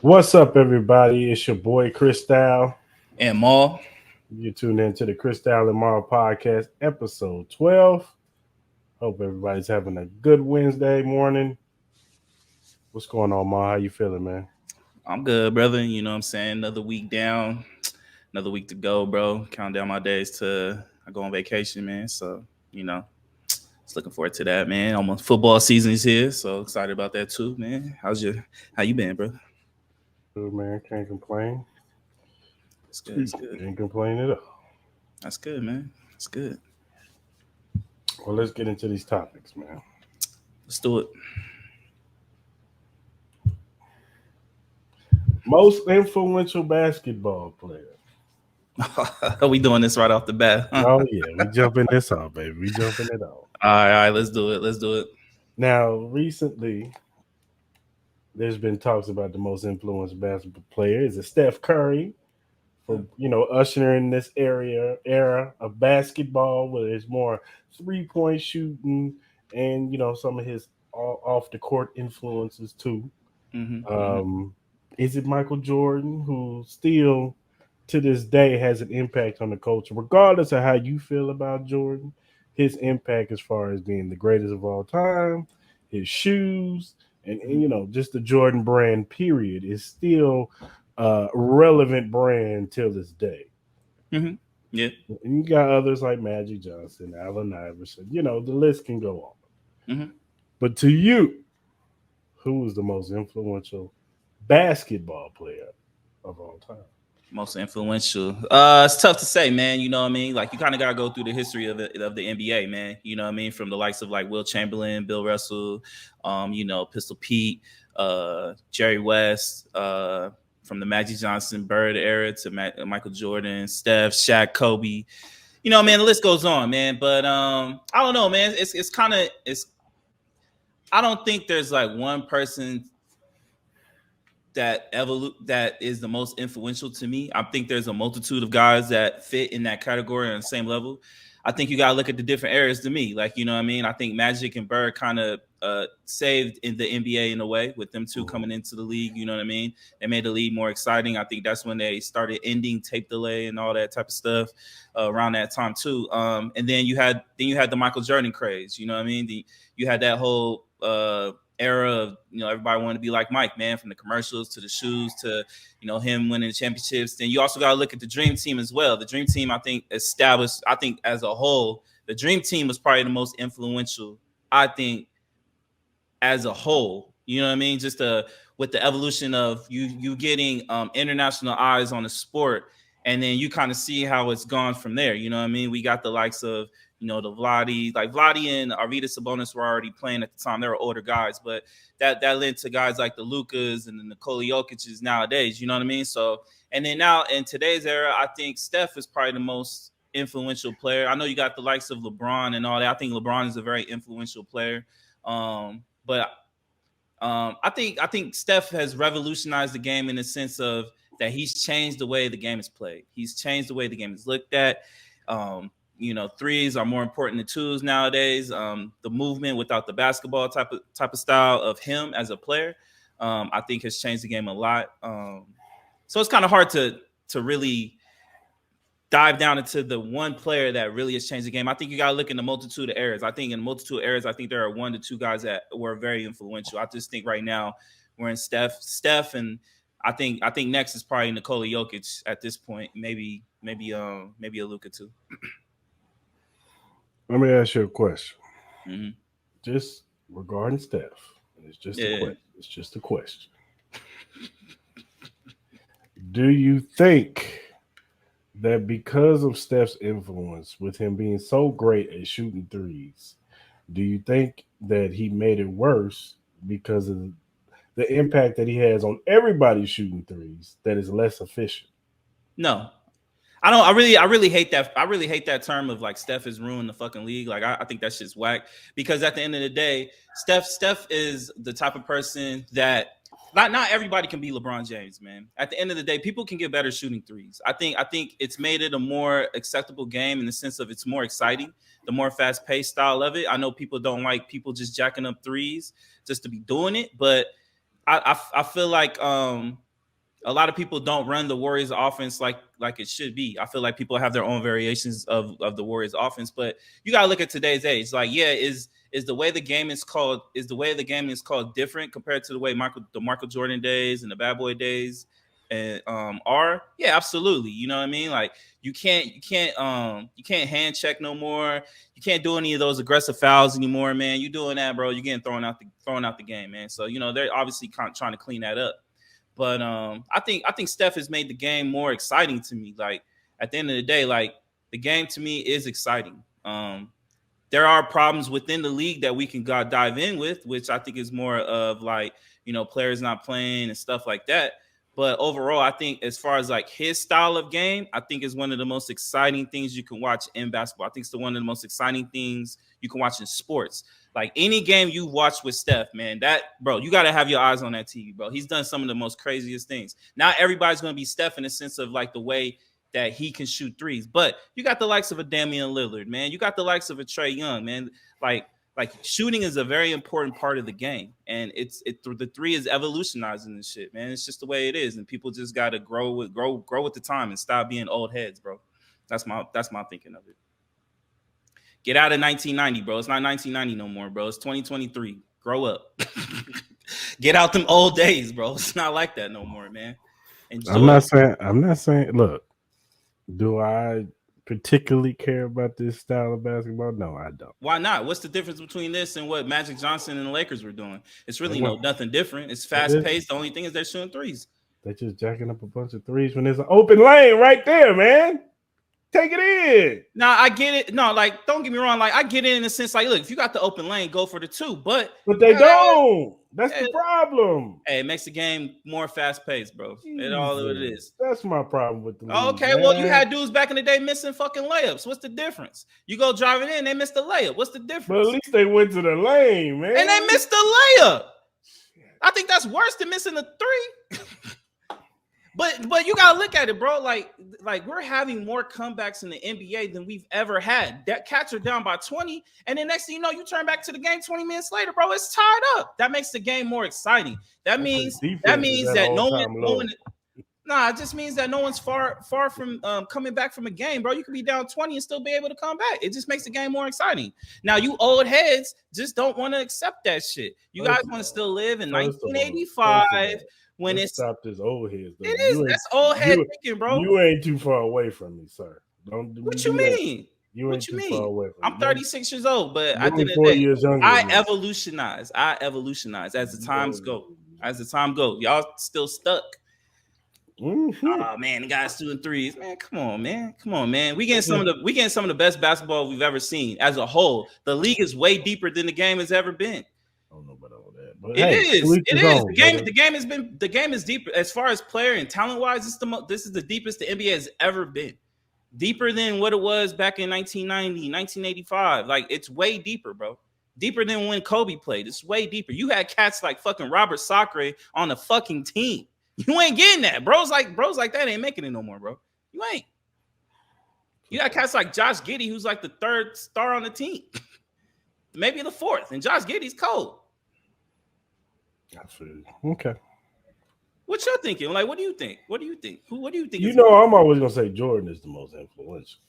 What's up, everybody? It's your boy Cris. And Maul. You tuned in to the Cris and Maul podcast, episode 12. Hope everybody's having a good Wednesday morning. What's going on, Maul? How you feeling, man? I'm good, brother. You know what I'm saying? Another week down, another week to go, bro. Count down my days to I go on vacation, man. So, just looking forward to that, man. Almost football season is here, so excited about that too, man. How you been, bro? Good, man. Can't complain. It's good, it's good. Can't complain at all. That's good, man. It's good. Well, let's get into these topics, man. Let's do it. Most influential basketball player. Are we doing this right off the bat? Oh, yeah. We jumping this off, baby. We jumping it off. All right, let's do it. Let's do it. Now, recently, there's been talks about the most influential basketball player. Is it Steph Curry? For ushering this era of basketball where there's more 3-point shooting and some of his off the court influences too. Is it Michael Jordan, who still to this day has an impact on the culture, regardless of how you feel about Jordan? His impact as far as being the greatest of all time, his shoes, and just the Jordan brand period is still relevant brand till this day. Mm-hmm. Yeah. And you got others like Magic Johnson, Allen Iverson. The list can go on. Mm-hmm. But to you, who is the most influential basketball player of all time? Most influential. It's tough to say, man. You know what I mean? Like, you kind of gotta go through the history of the NBA, man. You know what I mean? From the likes of like Will Chamberlain, Bill Russell, Pistol Pete, Jerry West, from the Magic Johnson Bird era to Michael Jordan, Steph, Shaq, Kobe. Man, the list goes on, man. But I don't know, man. It's kind of. I don't think there's like one person that is the most influential to me. I think there's a multitude of guys that fit in that category on the same level. I think you gotta look at the different areas to me. Like, you know what I mean? I think Magic and Bird kind of saved in the NBA in a way with them two coming into the league. You know what I mean? They made the league more exciting. I think that's when they started ending tape delay and all that type of stuff around that time too. And then you had the Michael Jordan craze. You know what I mean? You had that whole era of everybody wanted to be like Mike, man, from the commercials to the shoes to him winning the championships. Then you also got to look at the Dream Team as well. The Dream Team, I think, established. I think as a whole, the Dream Team was probably the most influential. I think as a whole, you know what I mean. Just with the evolution of you getting international eyes on the sport, and then you kind of see how it's gone from there. You know what I mean. We got the likes of the Vladi and Arvydas Sabonis were already playing at the time. They were older guys, but that led to guys like the Lukas and the Nikola Jokic's nowadays. You know what I mean? So, and then now in today's era, I think Steph is probably the most influential player. I know you got the likes of LeBron and all that. I think LeBron is a very influential player. But I think Steph has revolutionized the game in the sense of that he's changed the way the game is played. He's changed the way the game is looked at. Threes are more important than twos nowadays. The movement without the basketball type of style of him as a player, I think has changed the game a lot. So it's kind of hard to really dive down into the one player that really has changed the game. I think you got to look in the multitude of areas. I think in the multitude of areas, I think there are 1 to 2 guys that were very influential. I just think right now we're in Steph, and I think next is probably Nikola Jokic at this point. Maybe a Luka too. Let me ask you a question. Mm-hmm. Just regarding Steph. It's just a question. It's just a question. Do you think that because of Steph's influence, with him being so great at shooting threes, do you think that he made it worse because of the impact that he has on everybody shooting threes that is less efficient? No. I don't. I really hate that. I really hate that term of like Steph has ruined the fucking league. Like I think that shit's whack. Because at the end of the day, Steph is the type of person that not everybody can be LeBron James, man. At the end of the day, people can get better shooting threes. I think it's made it a more acceptable game in the sense of it's more exciting, the more fast paced style of it. I know people don't like people just jacking up threes just to be doing it, but I feel like A lot of people don't run the Warriors offense like it should be. I feel like people have their own variations of the Warriors offense, but you gotta look at today's age. Like, yeah, is the way the game is called different compared to the Michael Jordan days and the Bad Boy days and are? Yeah, absolutely. You know what I mean? Like you can't hand check no more. You can't do any of those aggressive fouls anymore, man. You doing that, bro? You're getting thrown out the game, man. So they're obviously trying to clean that up. But I think Steph has made the game more exciting to me. Like at the end of the day, like the game to me is exciting. There are problems within the league that we can dive in with, which I think is more of like players not playing and stuff like that. But overall, I think as far as like his style of game, I think is one of the most exciting things you can watch in basketball. I think it's one of the most exciting things you can watch in sports. Like any game you watch with Steph, man, you got to have your eyes on that TV, bro. He's done some of the most craziest things. Not everybody's going to be Steph in the sense of like the way that he can shoot threes, but you got the likes of a Damian Lillard, man. You got the likes of a Trae Young, man. Like shooting is a very important part of the game, and the three is evolutionizing this shit, man. It's just the way it is, and people just got to grow with the time and stop being old heads, bro. That's my thinking of it. Get out of 1990, bro. It's not 1990 no more, bro. It's 2023. Grow up. Get out them old days, bro. It's not like that no more, man. Enjoy. I'm not saying. Look, do I particularly care about this style of basketball? No, I don't. Why not? What's the difference between this and what Magic Johnson and the Lakers were doing? It's really nothing different. It's fast paced. The only thing is they're shooting threes. They're just jacking up a bunch of threes when there's an open lane right there, man. Take it in. Now I get it. No, like don't get me wrong. Like I get it in the sense, like, look, if you got the open lane, go for the two. But they don't. That's the problem. Hey, it makes the game more fast paced, bro. It's all it is. That's my problem with the league. Okay, well, you had dudes back in the day missing fucking layups. What's the difference? You go driving in, they missed the layup. What's the difference? But at least they went to the lane, man. And they missed the layup. I think that's worse than missing the three. But you gotta look at it, bro. Like we're having more comebacks in the NBA than we've ever had. That Cats are down by 20, and then next thing you know, you turn back to the game 20 minutes later, bro. It's tied up. That makes the game more exciting. That means that no one. Nah, it just means that no one's far from coming back from a game, bro. You can be down 20 and still be able to come back. It just makes the game more exciting. Now, you old heads just don't want to accept that shit. You guys want to still live in 1985. When Let's stop this old head. It is. That's old head thinking, bro. You ain't too far away from me, sir. What you mean? You ain't too far away from me. I'm 36 years old, but I did it. I evolutionize as the times go. As the time goes, y'all still stuck. Mm-hmm. Oh man, the guys shooting threes. Man, come on, man. We getting some of the best basketball we've ever seen as a whole. The league is way deeper than the game has ever been. I don't know about all that, but it is. The game is deeper as far as player and talent wise. This is the deepest the NBA has ever been. Deeper than what it was back in 1990, 1985. Like it's way deeper, bro. Deeper than when Kobe played. It's way deeper. You had cats like fucking Robert Sacre on the fucking team. You ain't getting that. Bros like that ain't making it no more, bro. You ain't. You got cats like Josh Giddey, who's like the third star on the team. Maybe the fourth. And Josh Giddey's cold. Okay. What you're thinking? Like, what do you think? What do you think? I'm always gonna say Jordan is the most influential.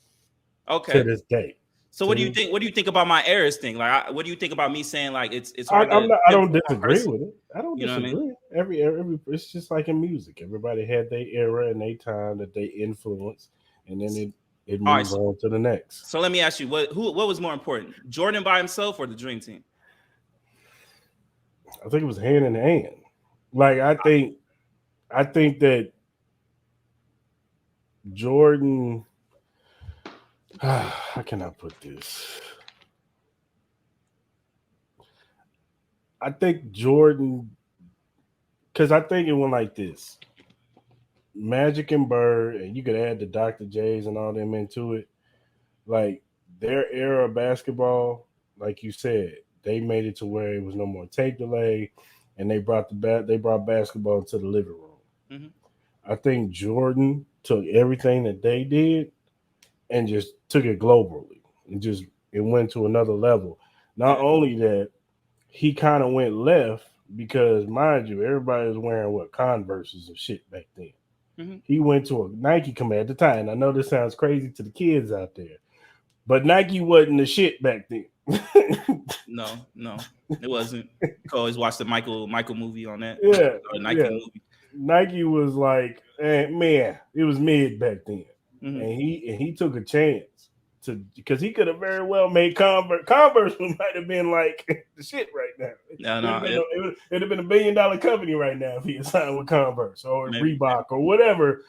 Okay. To this day. So what do you think? What do you think about my eras thing? Like, what do you think about me saying like it's hard? I don't disagree with it. I don't disagree. You know what I mean? Every it's just like in music. Everybody had their era and their time that they influenced, and then it moves on to the next. So let me ask you, what was more important, Jordan by himself or the Dream Team? I think it was hand in hand. Like I think that Jordan. How can I put this? I think Jordan, because I think it went like this: Magic and Bird, and you could add the Dr. J's and all them into it. Like their era of basketball, like you said, they made it to where it was no more tape delay, and they brought basketball into the living room. Mm-hmm. I think Jordan took everything that they did and just took it globally, and it went to another level. Not only that, he kind of went left because mind you, everybody was wearing what Converses and shit back then. Mm-hmm. He went to a Nike company at the time. I know this sounds crazy to the kids out there, but Nike wasn't the shit back then. No, it wasn't. You could always watch the Michael movie on that, Yeah, or the Nike yeah. movie. Nike was like, man, it was mid back then, Mm-hmm. and he took a chance to because he could have very well made Converse. Converse might have been like the shit right now. No, no, It'd have been $1 billion company right now if he had signed with Converse or maybe. Reebok or whatever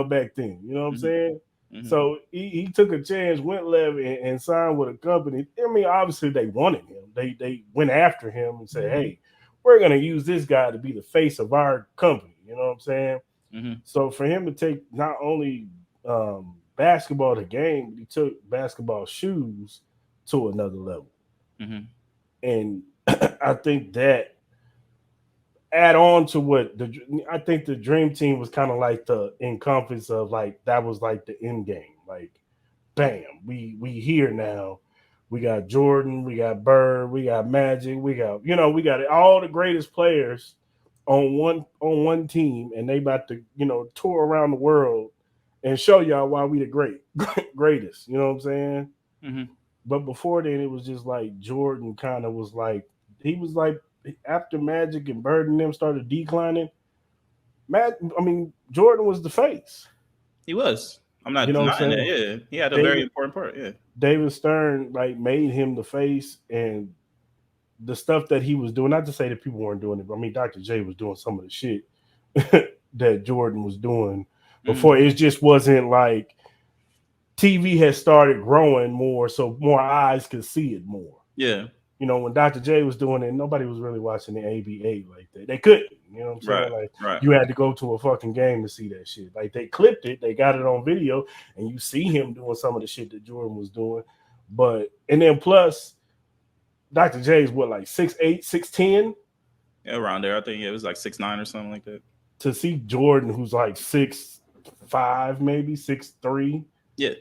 back then. You know what I'm Mm-hmm. saying? Mm-hmm. So he took a chance, went left, and signed with a company. I mean, obviously they wanted him. They went after him and said, "Hey, we're gonna use this guy to be the face of our company." You know what I'm saying? Mm-hmm. So for him to take not only basketball to game, but he took basketball shoes to another level. Mm-hmm. And I think that add on to I think the dream team was kind of like the encompass of like that was like the end game. Like, bam, we here now. We got Jordan, we got Bird, we got Magic, we got all the greatest players on one team, and they about to tour around the world and show y'all why we the greatest. You know what I'm saying? Mm-hmm. But before then, it was just like Jordan kind of was like he was like after Magic and Bird and them started declining. Jordan was the face. He was. I'm not You know what I'm denying that. saying? Yeah, he had a very David important part. Yeah. David Stern like made him the face, and the stuff that he was doing. Not to say that people weren't doing it, but I mean Dr. J was doing some of the shit that Jordan was doing before. It just wasn't like TV had started growing more, so more eyes could see it more. Yeah. When Dr. J was doing it, nobody was really watching the ABA like that. They couldn't. You know what I'm saying? Right. You had to go to a fucking game to see that shit. Like they clipped it, they got it on video, and you see him doing some of the shit that Jordan was doing. And then plus, Dr. J's what, like 6'8", 6'10"? Yeah, around there. I think it was like 6'9" or something like that. To see Jordan, who's like 6'5", maybe 6'3". Yeah.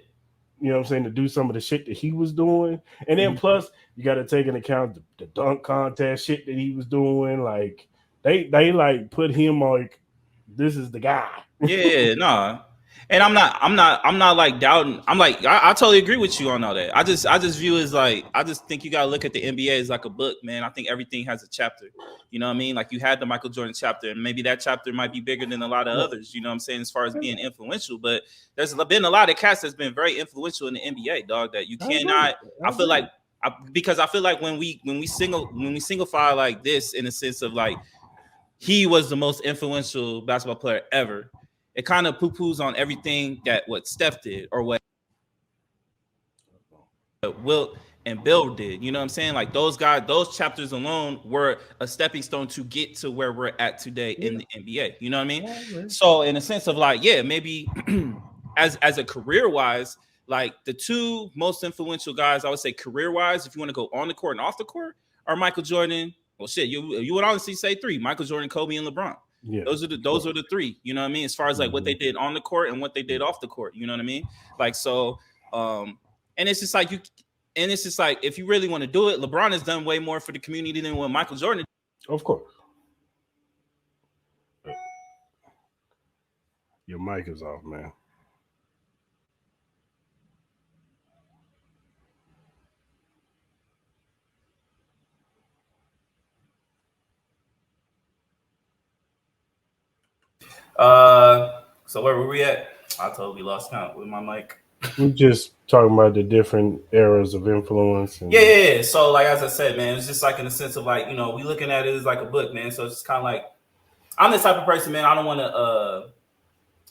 You know what I'm saying? To do some of the shit that he was doing. And then plus, you got to take into account the dunk contest shit that he was doing. Like, they like put him like, this is the guy. Yeah, nah. And I'm not like doubting. I'm like, I totally agree with you on all that. I just view it as like, I just think you gotta look at the NBA as like a book, man. I think everything has a chapter. You know what I mean? Like you had the Michael Jordan chapter, and maybe that chapter might be bigger than a lot of others. You know what I'm saying? As far as being influential, but there's been a lot of cats that's been very influential in the NBA, dog. That you cannot. I feel like because I feel like when we singlify like this in a sense of like he was the most influential basketball player ever. It kind of poo-poos on everything that what Steph did or what Wilt and Bill did. You know what I'm saying? Like those guys, those chapters alone were a stepping stone to get to where we're at today in the NBA. You know what I mean? Yeah. So in a sense of like, yeah, maybe as a career wise, like the two most influential guys, I would say career wise, if you want to go on the court and off the court, are Michael Jordan. Well, shit, you would honestly say three: Michael Jordan, Kobe, and LeBron. Yeah, those are the three. You know what I mean? As far as like what they did on the court and what they did off the court. You know what I mean? Like so, and it's just like if you really want to do it, LeBron has done way more for the community than what Michael Jordan did. Of course. Your mic is off, man. So where were we at? I totally lost count with my mic. We're just talking about the different eras of influence. And yeah. So like as I said, man, it's just like in the sense of like, we looking at it as like a book, man. So it's just kind of like I'm the type of person, man. I don't want to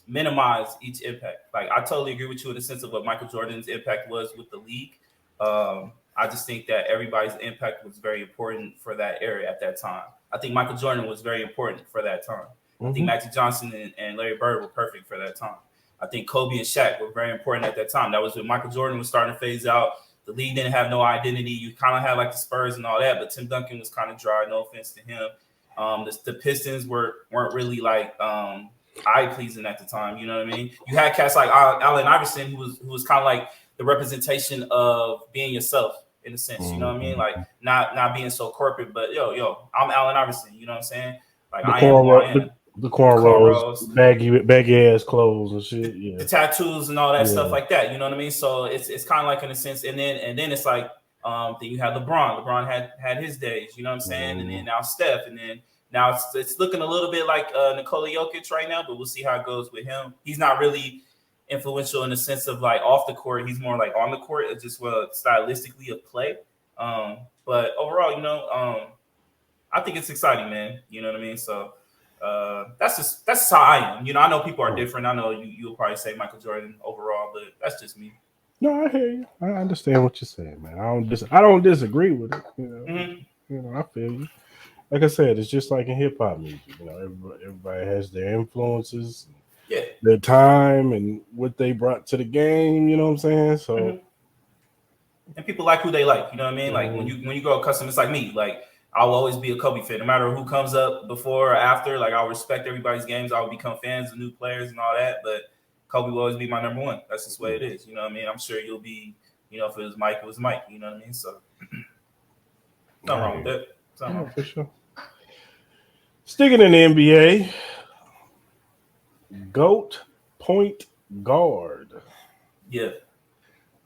minimize each impact. Like I totally agree with you in the sense of what Michael Jordan's impact was with the league. I just think that everybody's impact was very important for that era at that time. I think Michael Jordan was very important for that time. I think Magic Johnson and Larry Bird were perfect for that time. I think Kobe and Shaq were very important at that time. That was when Michael Jordan was starting to phase out. The league didn't have no identity. You kind of had like the Spurs and all that, but Tim Duncan was kind of dry. No offense to him. The Pistons weren't really like eye pleasing at the time. You know what I mean? You had cats like Allen Iverson, who was kind of like the representation of being yourself in a sense. You know what I mean? Like not being so corporate, but yo, I'm Allen Iverson. You know what I'm saying? Like The I am who I am. the cornrows, baggy ass clothes and shit. Yeah, the tattoos and all that stuff yeah. like that. You know what I mean? So it's kind of like in a sense, and then it's like then you have LeBron. LeBron had his days. You know what I'm saying? And then now Steph, and then now it's looking a little bit like Nikola Jokic right now, but we'll see how it goes with him. He's not really influential in the sense of like off the court. He's more like on the court. It's just stylistically of play. But overall, I think it's exciting, man. You know what I mean? So that's just how I am. I know people are different. I know you'll probably say Michael Jordan overall, but that's just me. No, I hear you. I understand what you're saying, man. I don't disagree with it. I feel you. Like I said, it's just like in hip hop music. Everybody has their influences, their time, and what they brought to the game. You know what I'm saying? So, and people like who they like. You know what I mean? Like when you go custom, it's like me. Like I'll always be a Kobe fan, no matter who comes up before or after. Like I'll respect everybody's games. I'll become fans of new players and all that. But Kobe will always be my number one. That's just the way it is. You know what I mean? I'm sure you'll be. If it was Mike, it was Mike. You know what I mean? So nothing wrong with that. Yeah, for sure. Sticking in the NBA, GOAT point guard. Yeah.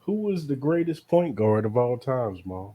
Who is the greatest point guard of all times, Mo?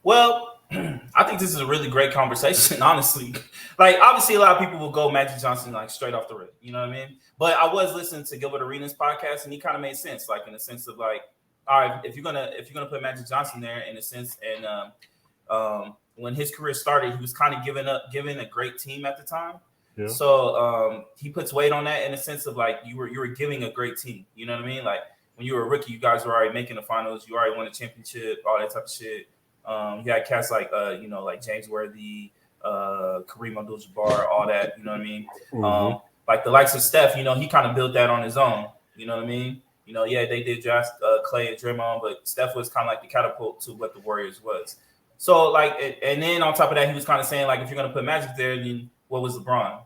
Well, I think this is a really great conversation, honestly. Like, obviously, a lot of people will go Magic Johnson like straight off the rip. You know what I mean? But I was listening to Gilbert Arenas' podcast, and he kind of made sense, like in the sense of like, all right, if you're gonna put Magic Johnson there in a sense, and when his career started, he was kind of giving a great team at the time. Yeah. So he puts weight on that in a sense of like you were giving a great team. You know what I mean? Like when you were a rookie, you guys were already making the finals. You already won a championship, all that type of shit. You had cats like like James Worthy, Kareem Abdul-Jabbar, all that. You know what I mean? Like the likes of Steph, he kind of built that on his own. You know what I mean? They did draft Clay and Draymond, but Steph was kind of like the catapult to what the Warriors was. So like, and then on top of that, he was kind of saying like, if you're gonna put Magic there, then what was LeBron?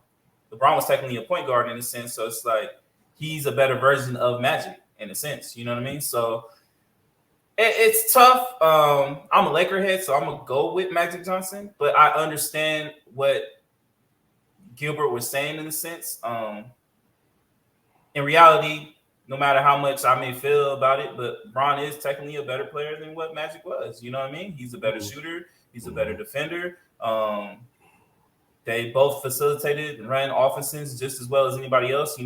LeBron was technically a point guard in a sense, so it's like he's a better version of Magic in a sense. You know what I mean? So it's tough. I'm a Laker head, so I'm gonna go with Magic Johnson, but I understand what Gilbert was saying in a sense. In reality, no matter how much I may feel about it, but Bron is technically a better player than what Magic was. You know what I mean? He's a better shooter. He's a better defender. They both facilitated and ran offenses just as well as anybody else.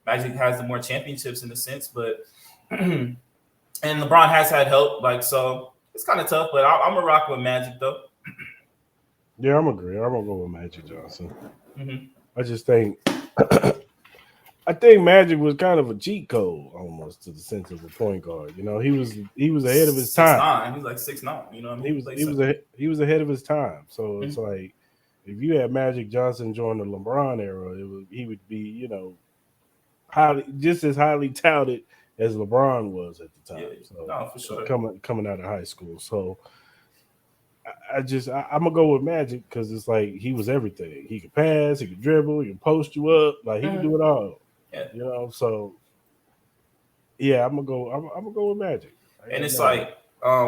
Magic has the more championships in a sense, but and LeBron has had help. Like, so it's kind of tough, but I'm going to rock with Magic, though. Yeah, I'm agree. I'm going to go with Magic Johnson. I just think I think Magic was kind of a cheat code almost to the sense of a point guard. He was ahead of his time. 6'9". He was like 6'9". You know what I mean? He was ahead of his time. So it's like if you had Magic Johnson during the LeBron era, he would be just as highly touted as LeBron was at the time. Yeah, so for sure. Coming out of high school. So I'm gonna go with Magic because it's like he was everything. He could pass, he could dribble, he could post you up, like he could do it all. Yeah. So yeah, I'm gonna go with Magic. And it's like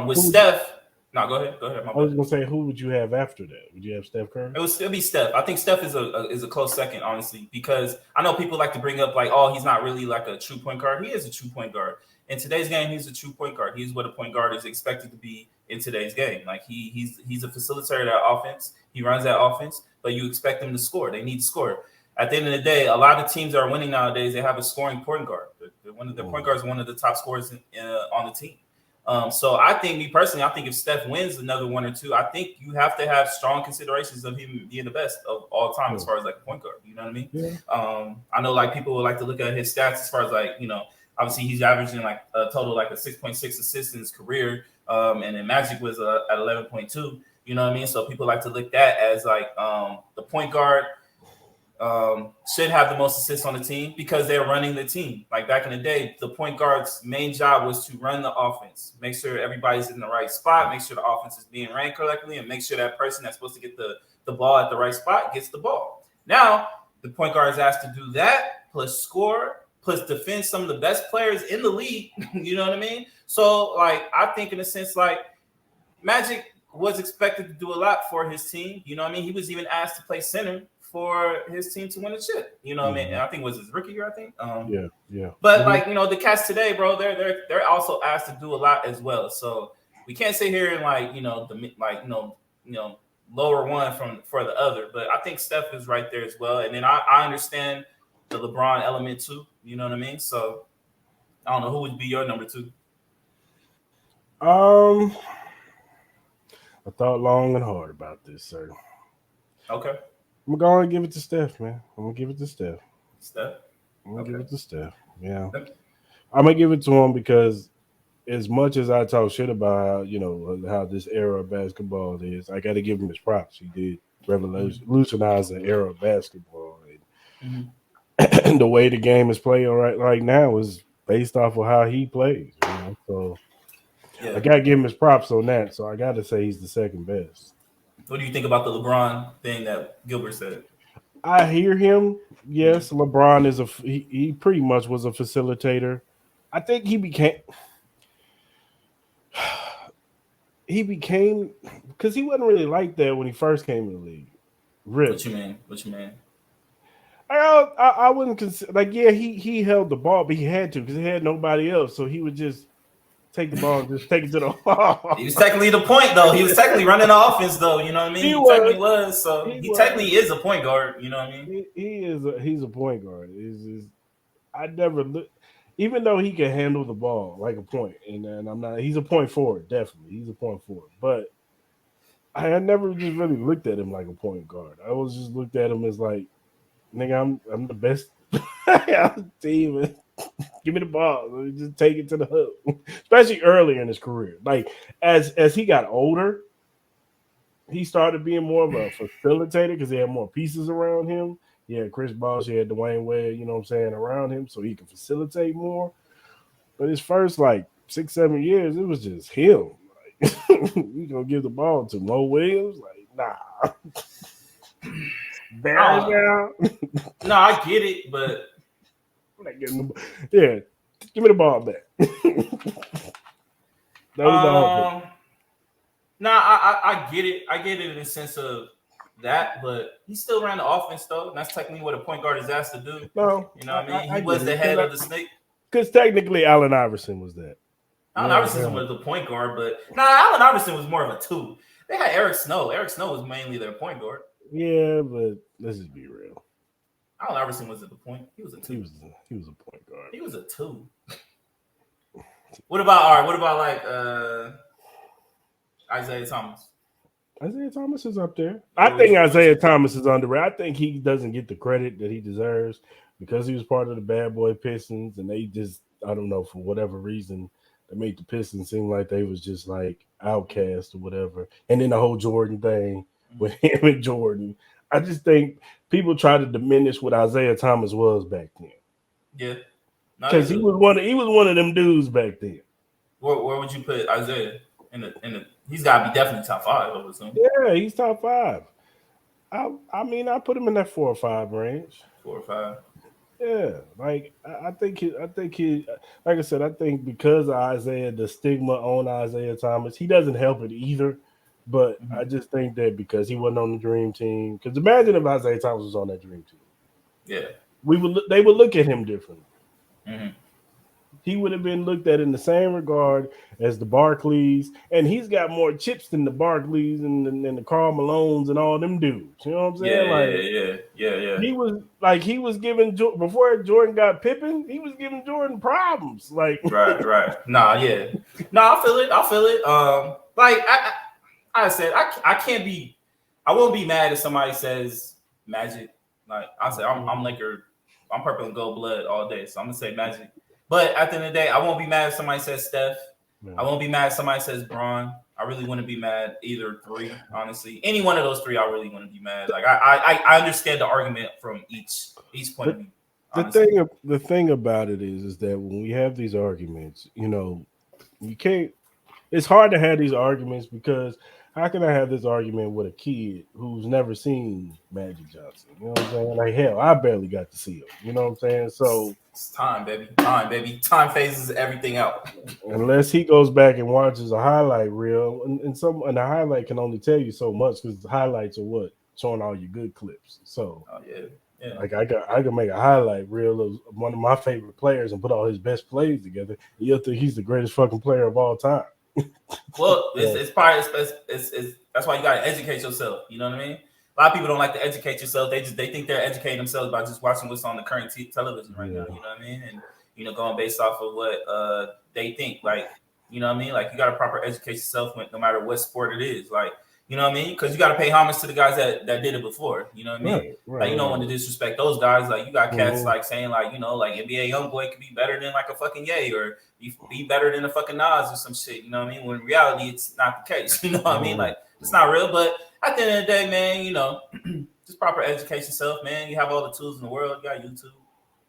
with Steph. No, go ahead. I was gonna say, who would you have after that? Would you have Steph Curry? It would still be Steph. I think Steph is a close second, honestly, because I know people like to bring up like, oh, he's not really like a true point guard. He is a true point guard. In today's game, he's a true point guard. He's what a point guard is expected to be in today's game. Like he's a facilitator of that offense. He runs that offense, but you expect them to score. They need to score. At the end of the day, a lot of teams that are winning nowadays, they have a scoring point guard. Their point guard is one of the top scorers on the team. So I think, me personally, I think if Steph wins another one or two, I think you have to have strong considerations of him being the best of all time as far as like a point guard. You know what I mean? Yeah. I know like people would like to look at his stats as far as like, obviously he's averaging like a total like a 6.6 assists in his career. And then Magic was at 11.2. You know what I mean? So people like to look that as like the point guard should have the most assists on the team because they're running the team. Like back in the day, the point guard's main job was to run the offense, make sure everybody's in the right spot, make sure the offense is being ran correctly, and make sure that person that's supposed to get the ball at the right spot gets the ball. Now, the point guard is asked to do that plus score plus defend some of the best players in the league. You know what I mean? So like I think in a sense like Magic was expected to do a lot for his team. You know what I mean? He was even asked to play center for his team to win a chip. You know what I mean? And I think it was his rookie year, I think. Yeah. But like, you know, the cats today, bro, they're also asked to do a lot as well. So we can't sit here and like, you know, lower one for the other. But I think Steph is right there as well. And then I understand the LeBron element too. You know what I mean? So I don't know who would be your number two. Um, I thought long and hard about this, sir. Okay. I'm going to give it to Steph, man. I'm gonna give it to Steph. Steph. I'm gonna give Okay. it to Steph. Yeah, I'm gonna give it to him because as much as I talk shit about how this era of basketball is, I got to give him his props. He did revolutionize the era of basketball, Mm-hmm. and the way the game is played right now is based off of how he plays. So Yeah. I got to give him his props on that. So I got to say he's the second best. What do you think about the LeBron thing that Gilbert said? I hear him. Mm-hmm. Yes, LeBron is he pretty much was a facilitator. I think he became because he wasn't really like that when he first came in the league. What Really, you mean? What you mean? I wouldn't consider like yeah he held the ball, but he had to because he had nobody else, so he would just take the ball and just take it to the He wall. was technically the point though. He was technically running the offense though. You know what I mean? He He technically was, was. So he he was. technically is a point guard. You know what I mean? He's a point guard. I never look, even though he can handle the ball like a point, and I'm not. He's a point forward, definitely. He's a point forward, but I had never just really looked at him like a point guard. I was just looked at him as like, nigga, I'm the best team. Give me the ball. Let me just take it to the hook. Especially early in his career. Like as he got older, he started being more of a facilitator because he had more pieces around him. He had Chris Bosh, he had Dwayne Wade, you know what I'm saying, around him so he could facilitate more. But his first like 6, 7 years, it was just him. Like, you gonna give the ball to Mo Williams? Like, nah. Bears I now. No, I get it, but I'm not getting the ball. Yeah, give me the ball back. That was the whole thing. um, I get it. I get it in the sense of that, but he still ran the offense though. And that's technically what a point guard is asked to do. No, You know what I mean? I He was get the it head of the snake. because technically Allen Iverson was that. Allen Yeah, Iverson was the point guard, but Allen Iverson was more of a two. They had Eric Snow. Eric Snow was mainly their point guard. yeah, but let's just be real. Allen Iverson was at the point. He was a He two. was he was a point guard. He was a two. What about all right? What about like Isaiah Thomas? Isaiah Thomas is up there. I think Isaiah Thomas is underrated. I think he doesn't get the credit that he deserves because he was part of the Bad Boy Pistons, and they just I don't know for whatever reason they made the Pistons seem like they was just like outcast or whatever. And then the whole Jordan thing with him and Jordan. I just think people try to diminish what Isaiah Thomas was back then. Yeah, Because he was one of them dudes back then. Where would you put Isaiah in the? He's got to be definitely top five. I would assume. Yeah, he's top five. I mean, I put him in that 4 or 5 range. 4 or 5. Yeah, like I think he, like I said, I think because of Isaiah, the stigma on Isaiah Thomas, he doesn't help it either. But I just think that because he wasn't on the dream team, because imagine if Isaiah Thomas was on that dream team, yeah, they would look at him differently. Mm-hmm. He would have been looked at in the same regard as the Barclays, and he's got more chips than the Barclays and the Karl Malones and all them dudes. You know what I'm saying? Yeah. He was giving before Jordan got Pippen, he was giving Jordan problems. Like right. Nah, yeah. I feel it. Like I said, I can't be. I won't be mad if somebody says Magic. Like I said, I'm Laker. I'm purple and gold blood all day, so I'm gonna say Magic. But at the end of the day, I won't be mad if somebody says Steph. Yeah. I won't be mad if somebody says Braun. I really wouldn't be mad either three, honestly. Any one of those three, I really wouldn't be mad. Like I understand the argument from each point of view. Honestly. The thing about it is that when we have these arguments, you can't. It's hard to have these arguments because how can I have this argument with a kid who's never seen Magic Johnson? You know what I'm saying? Like hell, I barely got to see him. You know what I'm saying? So It's time, baby. Time, baby. Time phases everything out. unless he goes back and watches a highlight reel, and the highlight can only tell you so much because the highlights are what showing all your good clips. So Oh yeah, yeah. like I can make a highlight reel of one of my favorite players and put all his best plays together. You'll think he's the greatest fucking player of all time. Well, it's probably it's that's why you gotta educate yourself. You know what I mean? A lot of people don't like to educate yourself. They think they're educating themselves by just watching what's on the current television right now. You know what I mean? And going based off of what they think. Like you know what I mean? Like you gotta proper educate yourself no matter what sport it is. Like you know what I mean? Because you gotta pay homage to the guys that did it before. You know what I mean? Like you don't want to disrespect those guys. Like you got cats like saying like like NBA YoungBoy could be better than like a fucking Ye or be better than a fucking Nas or some shit. You know what I mean? When in reality it's not the case. You know what I mean? Like it's not real. But at the end of the day, man, just proper educate yourself, man. You have all the tools in the world. You got YouTube,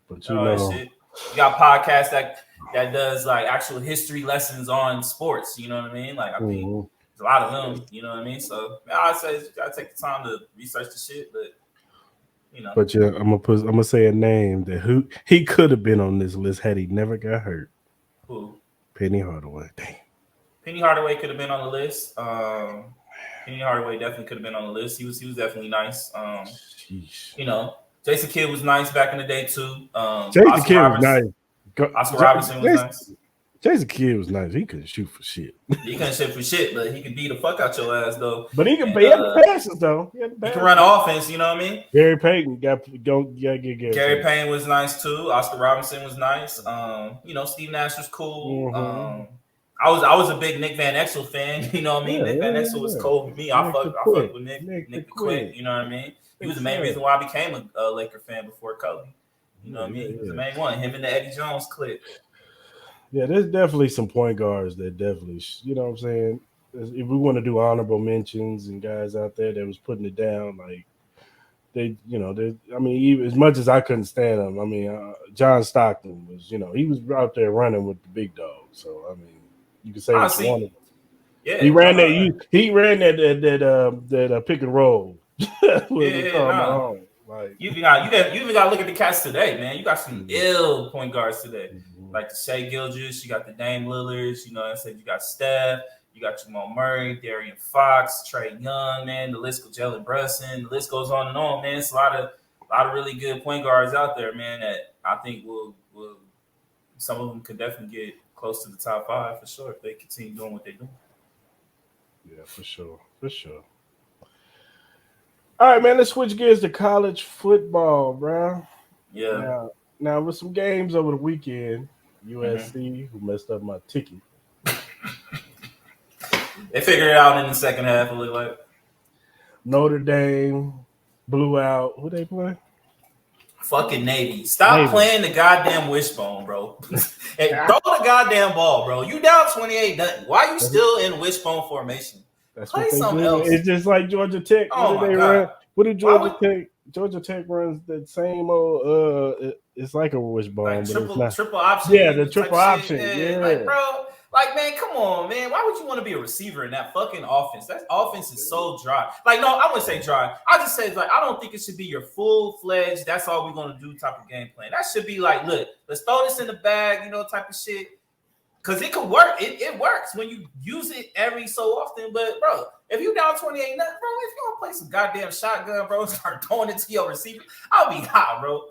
but all that shit. You got podcasts that does like actual history lessons on sports. You know what I mean? Like I think there's a lot of them. You know what I mean? So I'd say you gotta take the time to research the shit, but. But yeah, I'm gonna say a name that he could have been on this list had he never got hurt. Who? Penny Hardaway. Damn. Penny Hardaway could have been on the list. Penny Hardaway definitely could have been on the list. He was definitely nice. Jason Kidd was nice back in the day too. Jason Kidd was nice. Oscar Robertson was nice. Jason Kidd was nice. He couldn't shoot for shit. He couldn't shoot for shit, but he could beat the fuck out your ass though. But he can the passes though. He can run the offense. You know what I mean? Gary Payton got get Gary Payton was nice too. Oscar Robinson was nice. Steve Nash was cool. I was a big Nick Van Exel fan. You know what I mean? Nick Van Exel was cool with me. I fucked with Nick the Quick. You know what I mean? He was the main reason why I became a Laker fan before Kobe. You know what I mean? He was the main one. Him and the Eddie Jones clique. Yeah, there's definitely some point guards that definitely, you know what I'm saying? If we want to do honorable mentions and guys out there that was putting it down, like even as much as I couldn't stand them, John Stockton was, he was out there running with the big dogs. So, you can say what you wanted. Yeah, he ran that pick and roll. Like, you even got to look at the cats today, man. You got some ill point guards today. Like the Shea Gilgeous, you got the Dame Lillards, you got Steph, you got Jamal Murray, Darian Fox, Trae Young, man. The list goes, Jalen Brunson, the list goes on and on, man. It's a lot of really good point guards out there, man. That I think will some of them could definitely get close to the top 5 for sure if they continue doing what they're doing. Yeah, for sure. All right, man. Let's switch gears to college football, bro. Yeah. Now with some games over the weekend. USC, who messed up my ticket. They figured it out in the second half, it looked like. Notre Dame blew out. Who they play? Fucking Navy. Stop playing the goddamn wishbone, bro. Hey, throw the goddamn ball, bro. You down 28-0. Why are you still in wishbone formation? Play something else. It's just like Georgia Tech. What did Georgia Tech? Georgia Tech runs that same old. It's like a wishbone, but triple option. Yeah, the triple option. Yeah, like, bro. Like, man, come on, man. Why would you want to be a receiver in that fucking offense? That offense is so dry. Like, no, I wouldn't say dry. I just say, like, I don't think it should be your full-fledged, that's all we're going to do type of game plan. That should be like, look, let's throw this in the bag, type of shit. Because it could work. It works when you use it every so often. But, bro, if you down 28-0, bro, if you don't play some goddamn shotgun, bro, start throwing it to your receiver, I'll be hot, bro.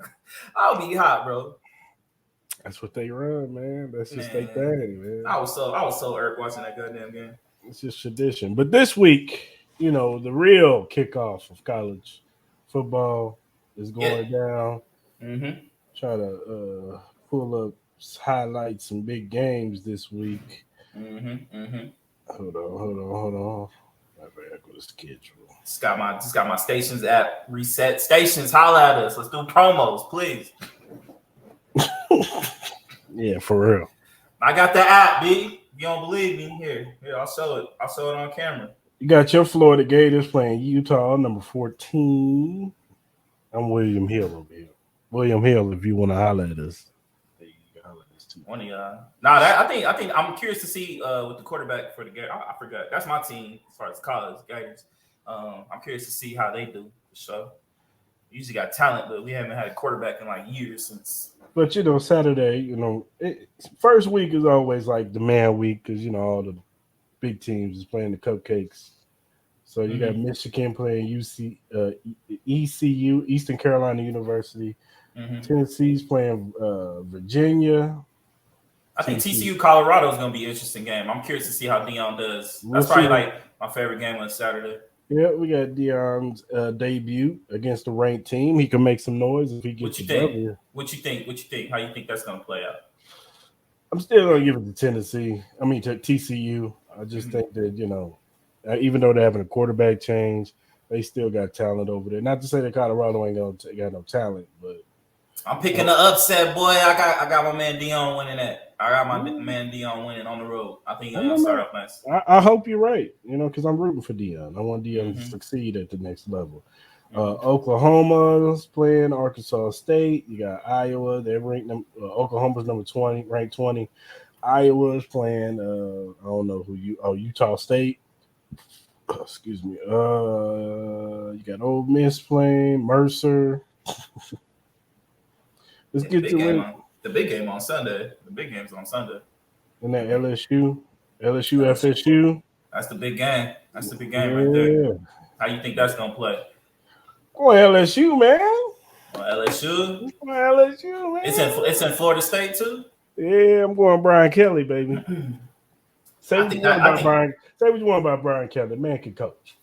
That's what they run, man. That's just their thing, man. I was so irked watching that goddamn game. It's just tradition. But this week, the real kickoff of college football is going down. Mm-hmm. Try to pull up highlights and big games this week. Mm-hmm. Hold on. I gotta go to schedule. Just got my stations app reset. Stations, holla at us. Let's do promos, please. Yeah, for real. I got the app, B. If you don't believe me, here, I'll show it. I'll show it on camera. You got your Florida Gators playing Utah, number 14. I'm William Hill over here. William Hill, if you want to holler at us. There you go, holler at us One of y'all. Nah, I think I'm curious to see with the quarterback for the game. I forgot. That's my team as far as college Gators. I'm curious to see how they do for sure. Usually got talent, but we haven't had a quarterback in like years since. But Saturday, first week is always like the man week because all the big teams is playing the cupcakes. So you got Michigan playing ECU, Eastern Carolina University. Tennessee's playing Virginia. I think TCU Colorado is going to be an interesting game. I'm curious to see how Deion does. That's probably like my favorite game on Saturday. Yeah, we got Deion's debut against a ranked team. He can make some noise if he gets the W. What you think? How you think that's going to play out? I'm still going to give it to Tennessee. I mean, to TCU. I just think that, even though they're having a quarterback change, they still got talent over there. Not to say that Colorado ain't got no talent, but I'm picking the upset, boy. I got my man Deion winning that. I got my man Deion winning on the road. I think he's going to start off nice. I hope you're right, because I'm rooting for Deion. I want Deion to succeed at the next level. Oklahoma's playing Arkansas State. You got Iowa. They're ranked Oklahoma's number 20, ranked 20. Iowa's playing I don't know Utah State. Excuse me. You got Ole Miss playing Mercer. Let's get to it. The big game on Sunday. The big game's on Sunday. And that LSU FSU. That's the big game. That's the big game right there. How you think that's gonna play? Go on LSU, man. LSU, man. It's in Florida State too. Yeah, I'm going Brian Kelly, baby. Say what you want about Brian Kelly. Man can coach.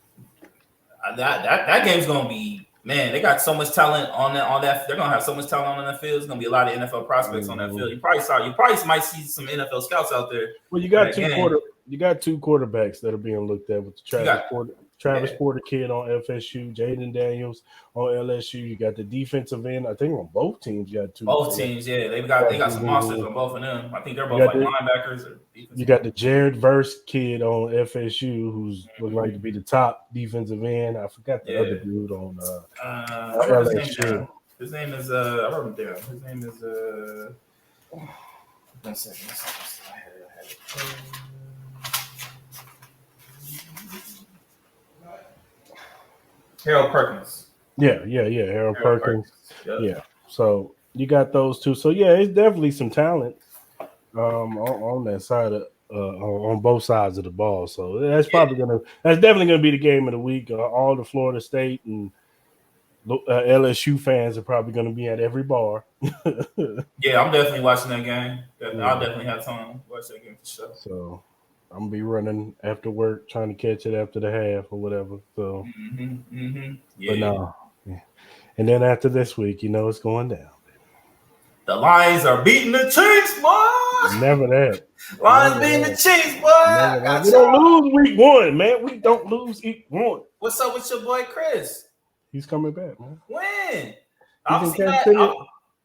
That game's gonna be. Man, they got so much talent on that. They're gonna have so much talent on that field. It's gonna be a lot of NFL prospects on that field. You probably might see some NFL scouts out there. Well, you got two quarterbacks that are being looked at with the Travis Porter kid on FSU, Jaden Daniels on LSU. You got the defensive end. I think on both teams you got two. Both teams, yeah, they got some monsters on both of them. I think they're both like linebackers. Or you got the Jared Verse kid on FSU, who's looked like to be the top defensive end. I forgot the other dude on LSU. His name is I wrote him down. His name is 1 second. I had it. Harold Perkins. Yeah. Harold Perkins. Yep. Yeah. So you got those two. So yeah, it's definitely some talent on that side of on both sides of the ball. So that's definitely gonna be the game of the week. All the Florida State and LSU fans are probably gonna be at every bar. Yeah, I'm definitely watching that game. I'll definitely have time to watch that game for sure. So I'm gonna be running after work, trying to catch it after the half or whatever. So, Yeah. But no, and then after this week, it's going down. The Lions are beating the Chiefs, boy. Never that. Lions beating the Chiefs, boy. We don't lose week one, man. We don't lose week one. What's up with your boy Cris? He's coming back, man. When?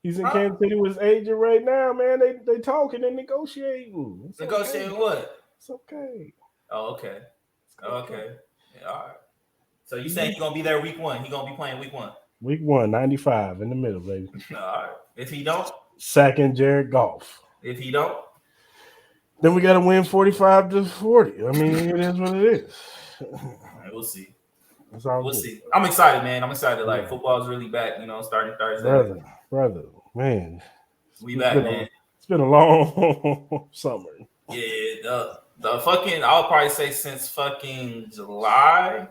He's in Kansas City with his agent right now, man. They talking and negotiating. Negotiating what? It's okay. Oh, okay. Okay. Yeah, all right. So you saying he's gonna be there week one? He's gonna be playing week one. Week 1, 95 in the middle, baby. All right. If he don't, sacking Jared Goff. If he don't, then we got to win 45-40. I mean, it is what it is. We'll see. We'll see. I'm excited, man. I'm excited. Like football's really back. Starting Thursday. Brother, man. We back, man. It's been a long summer. Yeah, the fucking. I'll probably say since fucking July.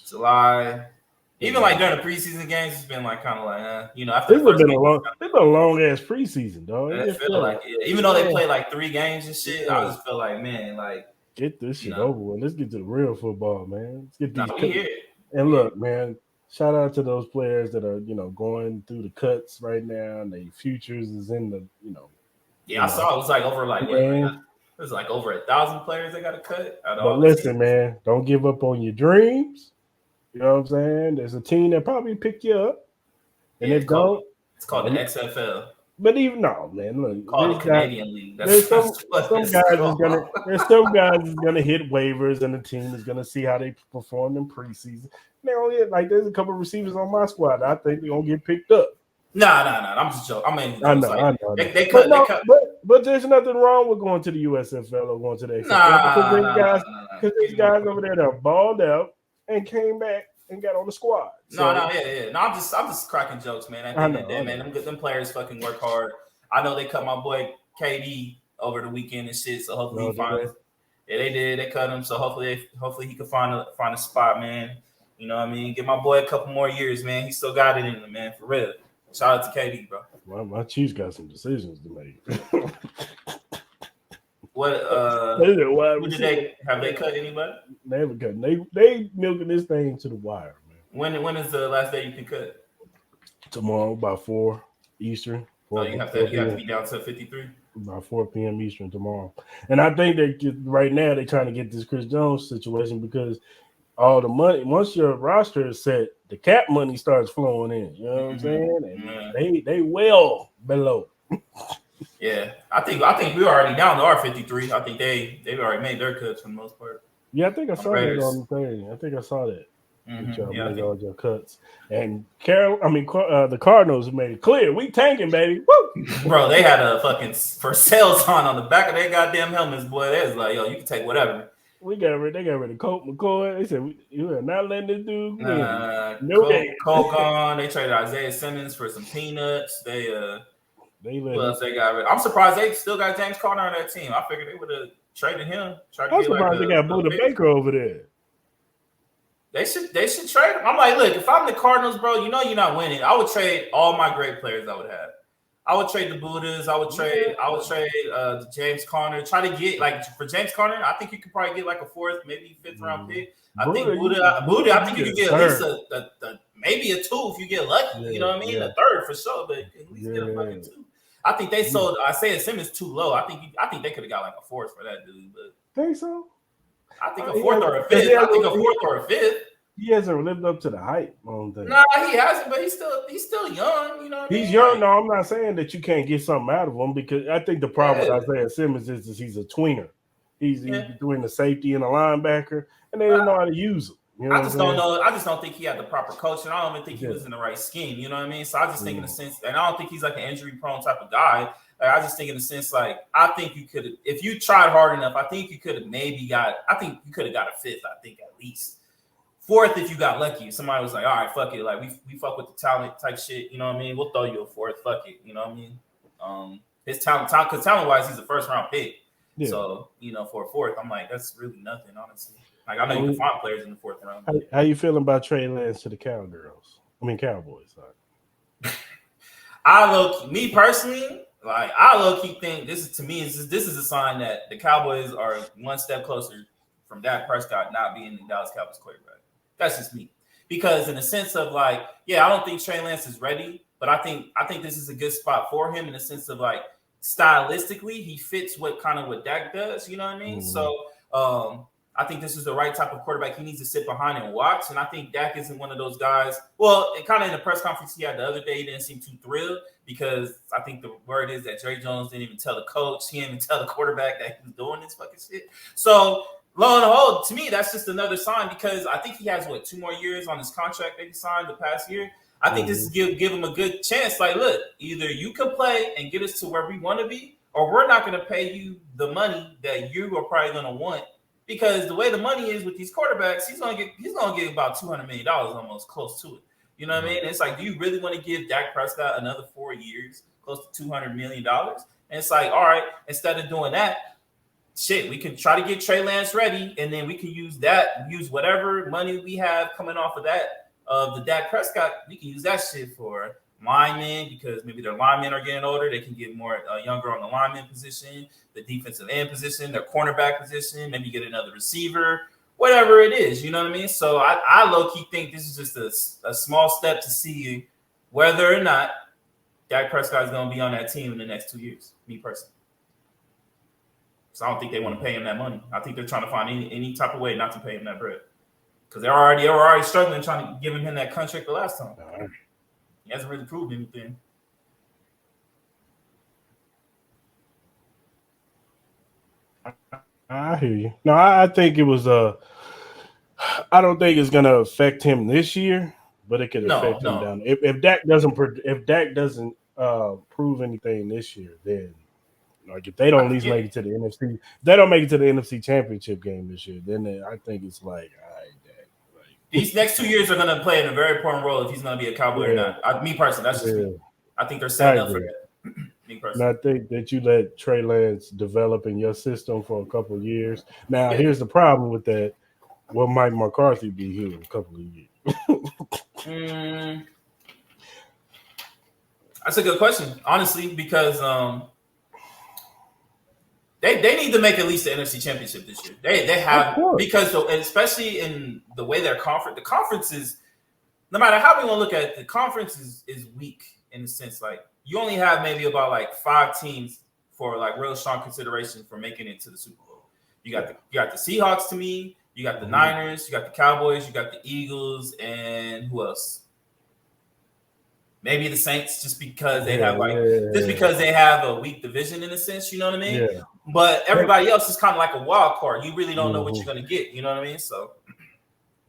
July. Even like during the preseason games, it's been like kind of like, after it's been a long ass preseason, dog. I feel like it. Even though they play like 3 games and shit, I just feel like, man, like get this shit over with. Let's get to the real football, man. Let's get these. And look, man, shout out to those players that are going through the cuts right now, and their futures is in the Yeah, I saw it was like over it was like over 1,000 players they got to cut. But listen, man, don't give up on your dreams. You know what I'm saying? There's a team that probably picked you up, and it's called the XFL. But even man, look, called the Canadian League. There's some guys is gonna hit waivers, and the team is gonna see how they perform in preseason. There's a couple of receivers on my squad that I think they're gonna get picked up. Nah. I'm just joking. I mean, I jokes. know, Like I know, I know. they But cut. They no, cut. but there's nothing wrong with going to the USFL or going to the XFL Nah. because there's guys over there that are balled out and came back and got on the squad. So Yeah. No, I'm just cracking jokes, man. At the I end of know, the day, I man, know. them players fucking work hard. I know they cut my boy KD over the weekend and shit. So hopefully he No, did finds. they? Yeah, they did. They cut him. So hopefully he can find a spot, man. You know what I mean? Give my boy a couple more years, man. He still got it in him, man. For real. Shout out to KD, bro. My Chiefs got some decisions to make. What who did they have they cut anybody? Never cut. They milking this thing to the wire, man. When is the last day you can cut? Tomorrow by 4 Eastern. Oh, 4, you have 4 to p.m. be down to 53. By 4 p.m. Eastern tomorrow. And I think right now they're trying to get this Chris Jones situation because all the money, once your roster is set, the cap money starts flowing in. You know what I'm saying? And they well below. Yeah, I think we're already down to our 53. I think they've already made their cuts for the most part. Yeah, I think I saw Raiders. that on the thing. I think I saw that. Y'all Yeah, made all your cuts. And the Cardinals made it clear. We tanking, baby. Woo! Bro, they had a fucking for sale sign on the back of their goddamn helmets, boy. They was like, yo, you can take whatever. They got rid of Colt McCoy. They said, you are not letting this dude win. Cole gone. They traded Isaiah Simmons for some peanuts. Who else they got rid? I'm surprised they still got James Conner on that team. I figured they would have traded him. I'm surprised they got Buda Baker over there. They should trade him. I'm like, look, if I'm the Cardinals, bro, you know you're not winning. I would trade all my great players I would have. I would trade the Buddhas. I would trade the James Conner. Try to get for James Conner, I think you could probably get like a 4th, maybe 5th round pick. I think Buddha, I think you could get at least a maybe a 2 if you get lucky. You know what I mean? A 3rd for sure, but at least get a fucking 2. I think they sold Isaiah Simmons too low. I think they could have got like a 4th for that dude. But think so? I think a 4th or a 5th. I think a 4th or a 5th. He hasn't lived up to the hype. Nah, he hasn't, but he's still young. You know what I mean? He's young. No, I'm not saying that you can't get something out of him because I think the problem with Isaiah Simmons is he's a tweener. He's doing the safety and the linebacker, and they didn't know how to use him. You know I just don't know. I just don't think he had the proper coaching. I don't even think he was in the right scheme. You know what I mean? So I just think in a sense, and I don't think he's like an injury-prone type of guy. I just think in a sense, I think you could, if you tried hard enough, I think you could have maybe got. I think you could have got a 5th. I think at least 4th if you got lucky. Somebody was like, all right, fuck it. Like we fuck with the talent type shit. You know what I mean? We'll throw you a 4th. Fuck it. You know what I mean? His because talent-wise, he's a 1st-round pick. Yeah. So for a 4th, I'm like, that's really nothing, honestly. Like I know you can find players in the 4th round. How you feeling about Trey Lance to the Cowboys? Sorry. Me personally, I low-key think this is a sign that the Cowboys are one step closer from Dak Prescott not being the Dallas Cowboys quarterback. That's just me. Because in the sense of I don't think Trey Lance is ready, but I think this is a good spot for him in the sense of stylistically, he fits what Dak does, you know what I mean? So I think this is the right type of quarterback he needs to sit behind and watch. And I think Dak isn't one of those guys. Well, kind of in the press conference he had the other day, he didn't seem too thrilled because I think the word is that Jerry Jones didn't even tell the coach. He didn't even tell the quarterback that he was doing this fucking shit. So lo and behold, to me, that's just another sign because I think he has 2 more years on his contract that he signed the past year. I think this is give him a good chance. Look, either you can play and get us to where we want to be, or we're not going to pay you the money that you are probably going to want. Because the way the money is with these quarterbacks, he's gonna get about $200 million, almost close to it. You know what I mean? It's do you really want to give Dak Prescott another 4 years, close to $200 million? And it's all right, instead of doing that, shit, we can try to get Trey Lance ready, and then we can use whatever money we have coming off of that of the Dak Prescott. We can use that shit for linemen because maybe their linemen are getting older. They can get more younger on the lineman position, the defensive end position, their cornerback position, maybe get another receiver, whatever it is. You know what I mean? So I low-key think this is just a small step to see whether or not Dak Prescott is going to be on that team in the next 2 years, me personally. So I don't think they want to pay him that money. I think they're trying to find any type of way not to pay him that bread because they were already struggling trying to give him that contract the last time. He hasn't really proved anything. I hear you. No, I think it was I don't think it's going to affect him this year. but it could No, affect him no. down. If Dak doesn't prove anything this year, then like if they don't at least Yeah, make it to the NFC, they don't make it to the NFC Championship game this year. I think it's like, all right, Dak, like, these next 2 years are going to play in a very important role if he's going to be a Cowboy or yeah, not. Me personally, that's just me. yeah, I think they're I setting up for agree. that. Me And personally. I think that you let Trey Lance develop in your system for a couple of years. Now, Yeah. here's the problem with that. Will Mike McCarthy be here in a couple of years? Mm, that's a good question, honestly, because they need to make at least the NFC Championship this year. They Of have course. because especially in the way their conference, the conference is no matter how we want to look at it, the conference is weak in the sense like you only have maybe about like 5 teams for like real strong consideration for making it to the Super Bowl. You got the Seahawks to me, you got the Mhm. Niners, you got the Cowboys, you got the Eagles, and who else? Maybe the Saints, Yeah, just yeah, because they have a weak division in a sense, you know what I mean? yeah. But Hey, everybody else is kind of like a wild card. You really don't know what mhm. you're gonna get, you know what I mean? So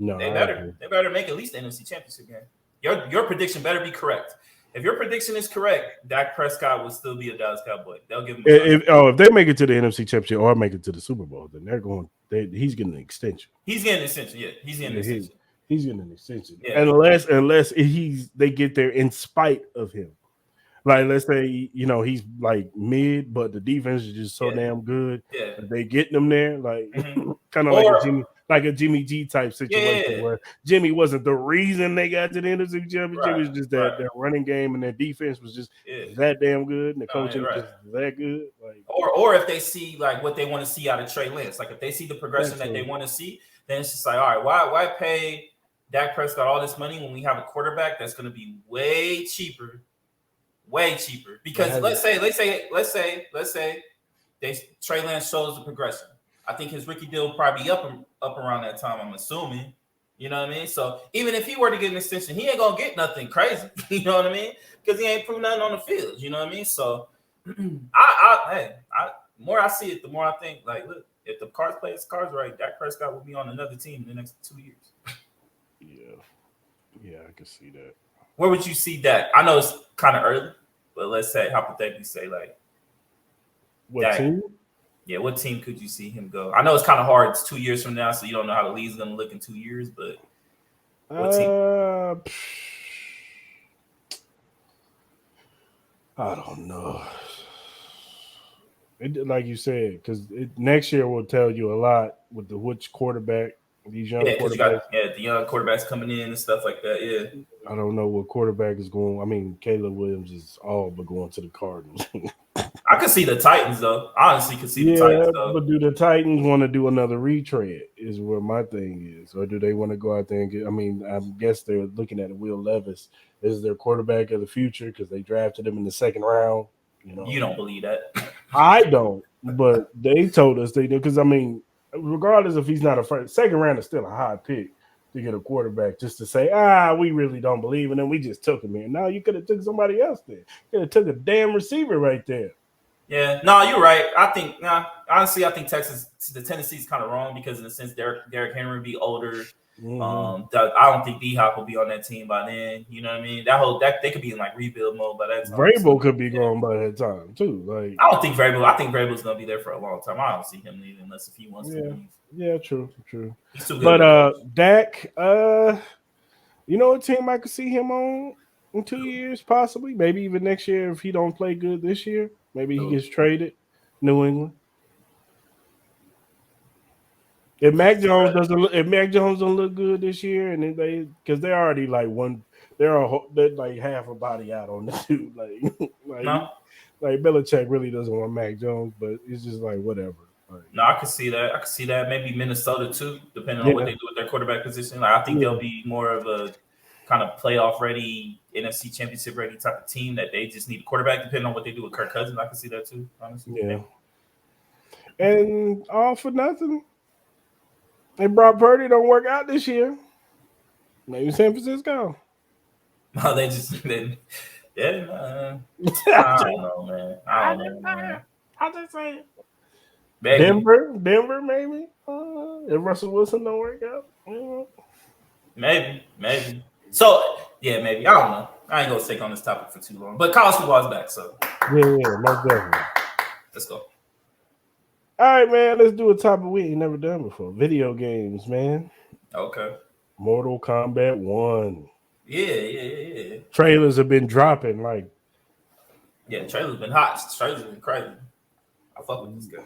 No, they I better agree. they better make at least the NFC Championship game. Your prediction better be correct. If your prediction is correct, Dak Prescott will still be a Dallas Cowboy. They'll give him a contract. If they make it to the NFC Championship or make it to the Super Bowl, then they're going. He's getting an extension. He's getting an extension. Yeah, he's getting an Yeah, extension. he's getting an extension. Yeah, Unless they get there in spite of him. Like let's say he's like mid, but the defense is just so yeah, damn good yeah. that they getting them there. Like hmm kind of Or like a Jimmy G type situation yeah, where Jimmy wasn't the reason they got to the NFC Championship. It right, was just right, that their running game and their defense was just yeah. that damn good, and the No, yeah, coaching right. just that good. Like Or if they see like what they want to see out of Trey Lance, like if they see the progression that's that they true. want to see, then it's just like, all right, why pay Dak Prescott all this money when we have a quarterback that's going to be way cheaper? That Because hasn't. let's say they Trey Lance shows the progression. I think his rookie deal will probably be up around that time. I'm assuming. You know what I mean? So even if he were to get an extension, he ain't gonna get nothing crazy. You know what I mean? Because he ain't proved nothing on the field. You know what I mean? So more I see it, the more I think like, look, if the cards play its cards right, Dak Prescott will be on another team in the next 2 years. Yeah, yeah, I can see that. Where would you see Dak? I know it's kind of early, but let's say hypothetically say like What Dak. team? Yeah, what team could you see him go? I know it's kind of hard. It's 2 years from now, so you don't know how the league's going to look in 2 years. But what team? Uh, I don't know. Like you said, because next year will tell you a lot with which quarterback these young Yeah, because you got quarterbacks. the young quarterbacks coming in and stuff like that. Yeah, I don't know what quarterback is going. I mean, Caleb Williams is all but going to the Cardinals. I could see the Titans though. I honestly could see the Titans Yeah, though. but do the Titans want to do another retread? Is where my thing is, or do they want to go out there and get? I mean, I guess they're looking at Will Levis as their quarterback of the future because they drafted him in the second round. You know, You don't believe that? I don't, but they told us they do because I mean, regardless if he's not a first, second round is still a high pick to get a quarterback. Just to say, we really don't believe in him, we just took him here. Now you could have took somebody else there. Could have took a damn receiver right there. Yeah, no, you're right. I think, honestly, I think the Tennessee's kind of wrong because in a sense, Derrick Henry will be older. Mm-hmm. I don't think D Hop will be on that team by then. You know what I mean? That they could be in like rebuild mode by that time. So Vrabel could be yeah. gone by that time too. Like, I don't think Vrabel. I think Vrabel's gonna be there for a long time. I don't see him leaving unless if he wants to yeah, leave. yeah, true. He's too good. But Dak, you know what team I could see him on in 2 years, possibly, maybe even next year if he don't play good this year. Maybe he So, gets traded. New England. If Mac Jones don't look good this year, and then because they're already like they're like half a body out on the dude. Like no, like Belichick really doesn't want Mac Jones, but it's just like whatever. Like, no, I could see that. I could see that. Maybe Minnesota too, depending on what yeah, they do with their quarterback position. Like, I think yeah, they'll be more of a kind of playoff ready, NFC Championship ready type of team that they just need a quarterback. Depending on what they do with Kirk Cousins, I can see that too. Honestly, yeah. And all for nothing. And Brock Purdy don't work out this year. Maybe San Francisco. no, yeah. I don't know, man. I don't know, man. I just say Maybe, Denver, maybe. If Russell Wilson don't work out, maybe. So yeah, maybe I don't know. I ain't gonna stick on this topic for too long. But college football is back, so Yeah, most definitely. let's go. All right, man. Let's do a topic we ain't never done before. Video games, man. Okay. Mortal Kombat 1. Yeah. Trailers have been dropping like Yeah, trailer's been hot. Trailer's been crazy. I fuck with this guy.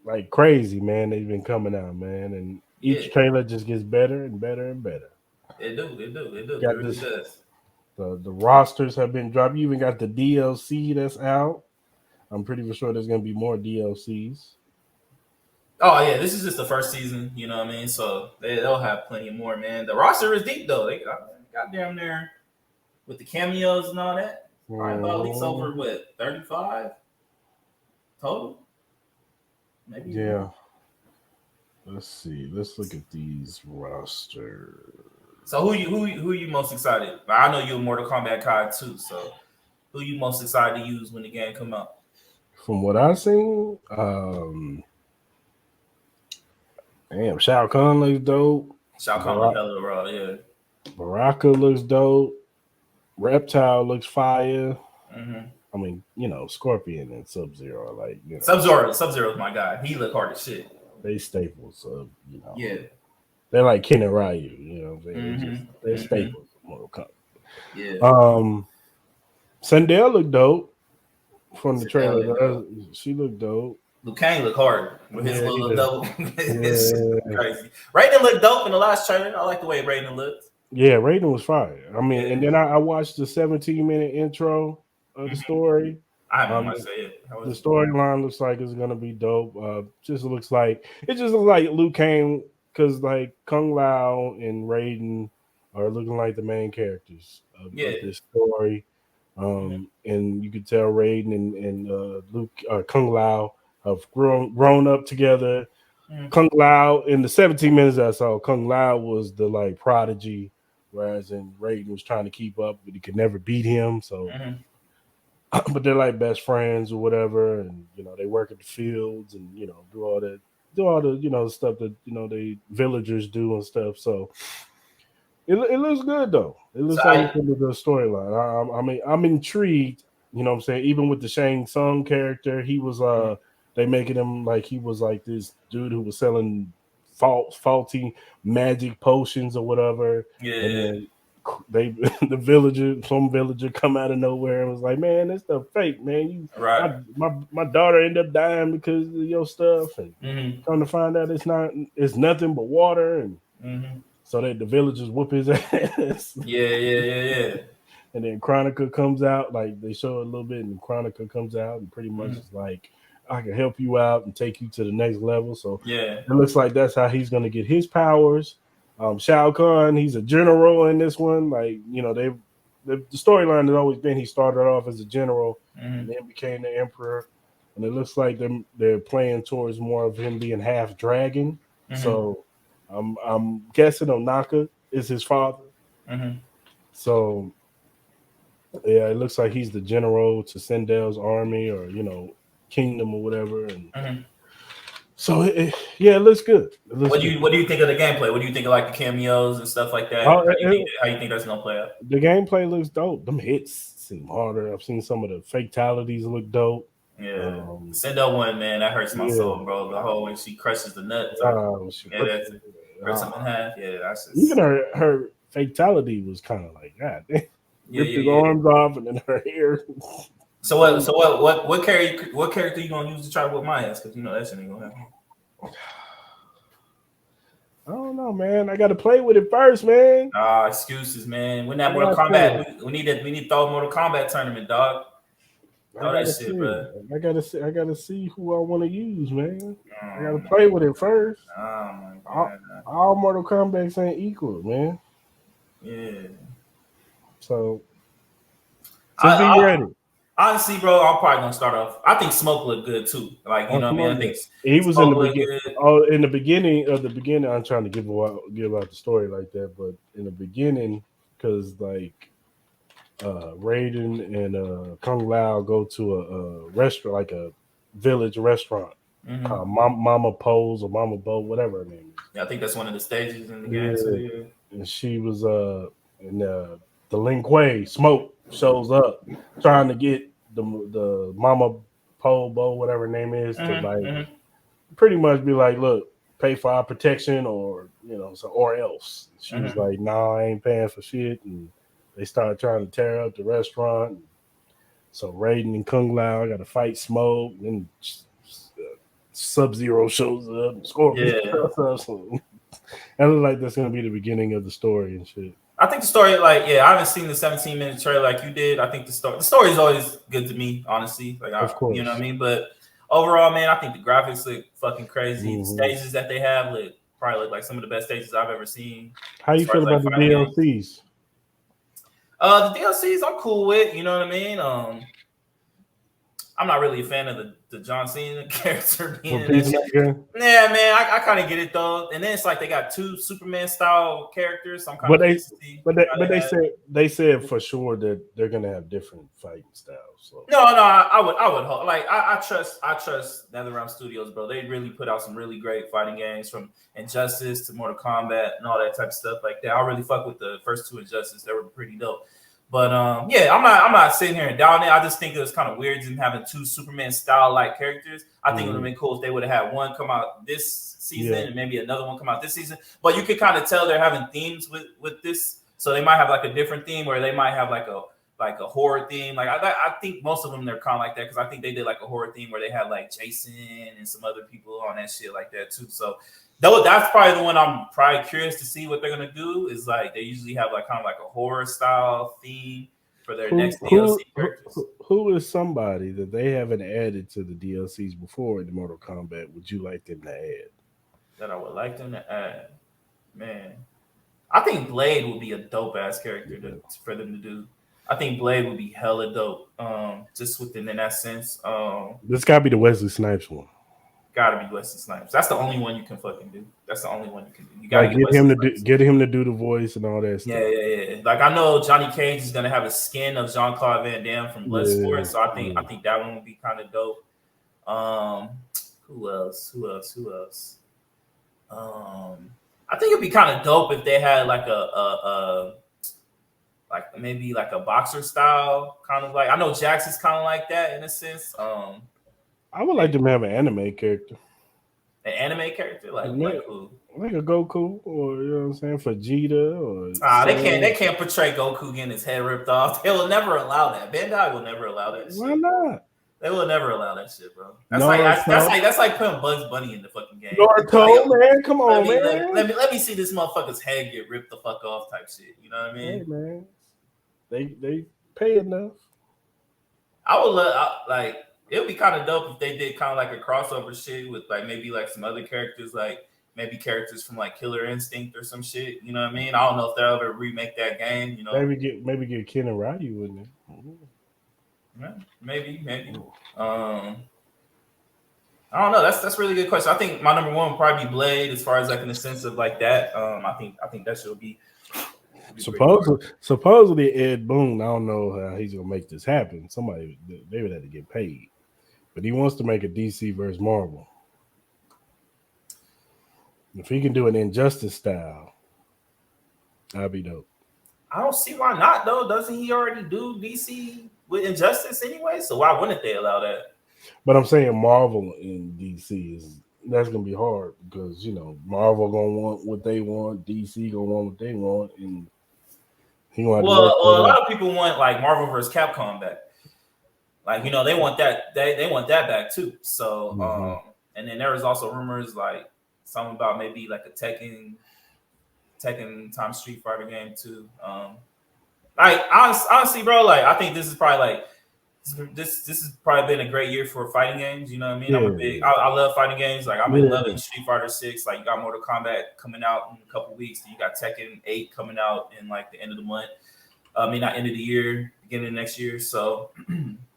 like crazy, man. They've been coming out, man, and each trailer just gets better and better and better. It do. It Got really this, does. the rosters have been dropped. You even got the DLC that's out. I'm pretty sure there's gonna be more DLCs. Oh yeah, this is just the first season. You know what I mean? So they'll have plenty more, man. The roster is deep though. They got down there with the cameos and all that. Probably about at least over what 35 total. Maybe. Yeah. More. Let's see. Let's look at these rosters. So who you most excited? I know you're a Mortal Kombat guy too. So who you most excited to use when the game come out? From what I've seen, damn, Shao Kahn looks dope. Shao Kahn look hella raw, yeah. Baraka looks dope. Reptile looks fire. Mm-hmm. I mean, Scorpion and Sub-Zero are like, Sub-Zero is my guy. He look hard as shit. They staples of, Yeah. They're like Ken and Ryu, you know what I'm saying? Mm-hmm. They're staples of Mortal Kombat. Yeah. Sandel looked dope from the trailer. She looked dope. Liu Kang look hard with his little double. His Yeah. shit crazy. Raiden looked dope in the last trailer. I like the way Raiden looked. Yeah, Raiden was fire. I mean, and then I watched the 17-minute intro of the story. I haven't much to say it. The storyline looks like it's gonna be dope. It just looks like Liu Kang, because like Kung Lao and Raiden are looking like the main characters of this story. And you could tell Raiden and Kung Lao have grown up together. Kung Lao, in the 17 minutes I saw, Kung Lao was the like prodigy, whereas in Raiden was trying to keep up, but he could never beat him. So, but they're like best friends or whatever, and they work at the fields and do all the stuff that the villagers do and stuff. So it looks good though. It looks like a good storyline. I mean, I'm intrigued. You know what I'm saying? Even with the Shang Tsung character, he was they making him like he was like this dude who was selling faulty magic potions or whatever. Yeah. And then some villager come out of nowhere and was like, "Man, this stuff fake, man. My daughter ended up dying because of your stuff." And come to find out it's nothing but water. And so that the villagers whoop his ass. Yeah. And then Chronica comes out, like they show it a little bit, and Chronica comes out and pretty much is like, I can help you out and take you to the next level. So it looks like that's how he's going to get his powers. Shao Kahn, he's a general in this one. Like, the storyline has always been he started off as a general and then became the emperor. And it looks like they're playing towards more of him being half dragon. So I'm guessing Onaka is his father. So yeah, it looks like he's the general to Sindel's army or kingdom or whatever. And so it looks good. What do you think of the gameplay? What do you think of like the cameos and stuff like that? How you think that's gonna play out? The gameplay looks dope. Them hits seem harder. I've seen some of the fatalities look dope. Yeah, Sindel one, man, that hurts my soul, bro. The whole when she crushes the nuts, hurts him in half. Yeah, that's just... even her fatality was kind of like that. Ripped his arms off and then her hair. So what character you gonna use to try to whip my ass? Because that shit ain't gonna happen. I don't know, man. I got to play with it first, man. Excuses, man. When that Mortal Kombat, we need to throw a Mortal Kombat tournament, dog. Throw that shit, bro. I gotta see who I want to use, man. I gotta play with it first. Oh my god. All Mortal Kombat ain't equal, man. Yeah. So be ready. Honestly, bro, I'm probably gonna start off. I think Smoke looked good too. Like what I mean. I think he was in the beginning. In the beginning. I'm trying to give out the story like that, but in the beginning, because like Raiden and Kung Lao go to a restaurant, like a village restaurant, called Mama Po's or Mama Bo, whatever her name is. Yeah, I think that's one of the stages in the game. And she was and the Lin Kuei Smoke shows up trying to get the Mama Po Bo, whatever her name is, to Mm-hmm, like mm-hmm. pretty much be like, look, pay for our protection, or so or else. She was Mm-hmm. like, nah, I ain't paying for shit, and they started trying to tear up the restaurant. So Raiden and Kung Lao got to fight Smoke, and Sub Zero shows up, Scorpion Yeah. shows up. So I look like that's gonna be the beginning of the story and shit. I think the story, like, yeah, I haven't seen the 17-minute trailer like you did. I think the story is always good to me, honestly. Like, Of you know what I course. mean? But overall, man, I think the graphics look fucking crazy. The Hmm. stages that they have probably look like some of the best stages I've ever seen How as you far feel as like about the fighting games. DLCs? The DLCs I'm cool with, you know what I mean? I'm not really a fan of the John Cena character being For in that shit. Peacemaker? Yeah, man, I kind of get it though. And then it's like they got two Superman style characters, so I'm kind But of they curious to see but they how but they they have. said for sure that they're gonna have different fighting styles. So No, I would hope. Like I trust NetherRealm Studios, bro. They really put out some really great fighting games, from Injustice to Mortal Kombat and all that type of stuff like that. I really fuck with the first two Injustice. They were pretty dope. But yeah, I'm not sitting here and down it. I just think it was kind of weird them having two Superman style like characters. I think it would have been cool if they would have had one come out this season yeah, and maybe another one come out this season. But you could kind of tell they're having themes with this, so they might have like a different theme, where they might have like a horror theme. Like I think most of them they're kind of like that, because I think they did like a horror theme where they had like Jason and some other people on that shit like that too. So that's probably the one I'm probably curious to see what they're gonna do. Is like they usually have like kind of like a horror style theme for their who next who DLC characters. who is somebody that they haven't added to the DLCs before in the Mortal Kombat? Would you like them to add? That I would like them to add. Man, I think Blade would be a dope ass character for them to do. I think Blade would be hella dope. Just within in that sense. This got to be the Wesley Snipes one. Gotta be Wesley Snipes. That's the only one you can fucking do. That's the only one you can do. You gotta Like get Wesley Snipes. get him to do the voice and all that Yeah, stuff. yeah, yeah. Like I know Johnny Cage is gonna have a skin of Jean-Claude Van Damme from Yeah, Bloodsport, so I think yeah. I think that one would be kind of dope. Um, who else? I think it'd be kind of dope if they had like a like maybe like a boxer style kind of like. I know Jax is kind of like that in a sense. I would like them to have an anime character. An anime character like Man, who? like a Goku, or you know what I'm saying, Vegeta, or They Cell. can't portray Goku getting his head ripped off. They will never allow that. Bandai will never allow that Why shit. not? They will never allow that shit, bro. Naruto, That's like putting Bugs Bunny in the fucking game. Naruto, man, come Let on, me man. let me see this motherfucker's head get ripped the fuck off type shit. You know what I Hey, mean? man, they pay enough. I would like it would be kind of dope if they did kind of like a crossover shit with like maybe like some other characters, like maybe characters from like Killer Instinct or some shit. You know what I mean? I don't know if they'll ever remake that game. You know, Maybe get Ken and Ryu in there. yeah, maybe. I don't know. That's a really good question. I think my number one would probably be Blade, as far as like in the sense of like that. I think that should be pretty hard. Supposedly Ed Boon. I don't know how he's gonna make this happen. Somebody they would have to get paid, but he wants to make a DC versus Marvel. If he can do an Injustice style, that'd be dope. I don't see why not though. Doesn't he already do DC with Injustice anyway? So why wouldn't they allow that? But I'm saying Marvel in DC that's gonna be hard, because Marvel gonna want what they want, DC gonna want what they want, and he gonna have to work Well, a for lot of people want like Marvel vs. Capcom back. Like they want that they want that back too. So Mm-hmm. and then there was also rumors like something about maybe like a Tekken times Street Fighter game too. Like honestly, bro, like I think this is probably like this has probably been a great year for fighting games. You know what I mean? Yeah. I love fighting games. Like I've been Yeah. loving Street Fighter 6. Like you got Mortal Kombat coming out in a couple weeks. You got Tekken 8 coming out in like the end of the month. I mean, not end of the year, beginning of next year. So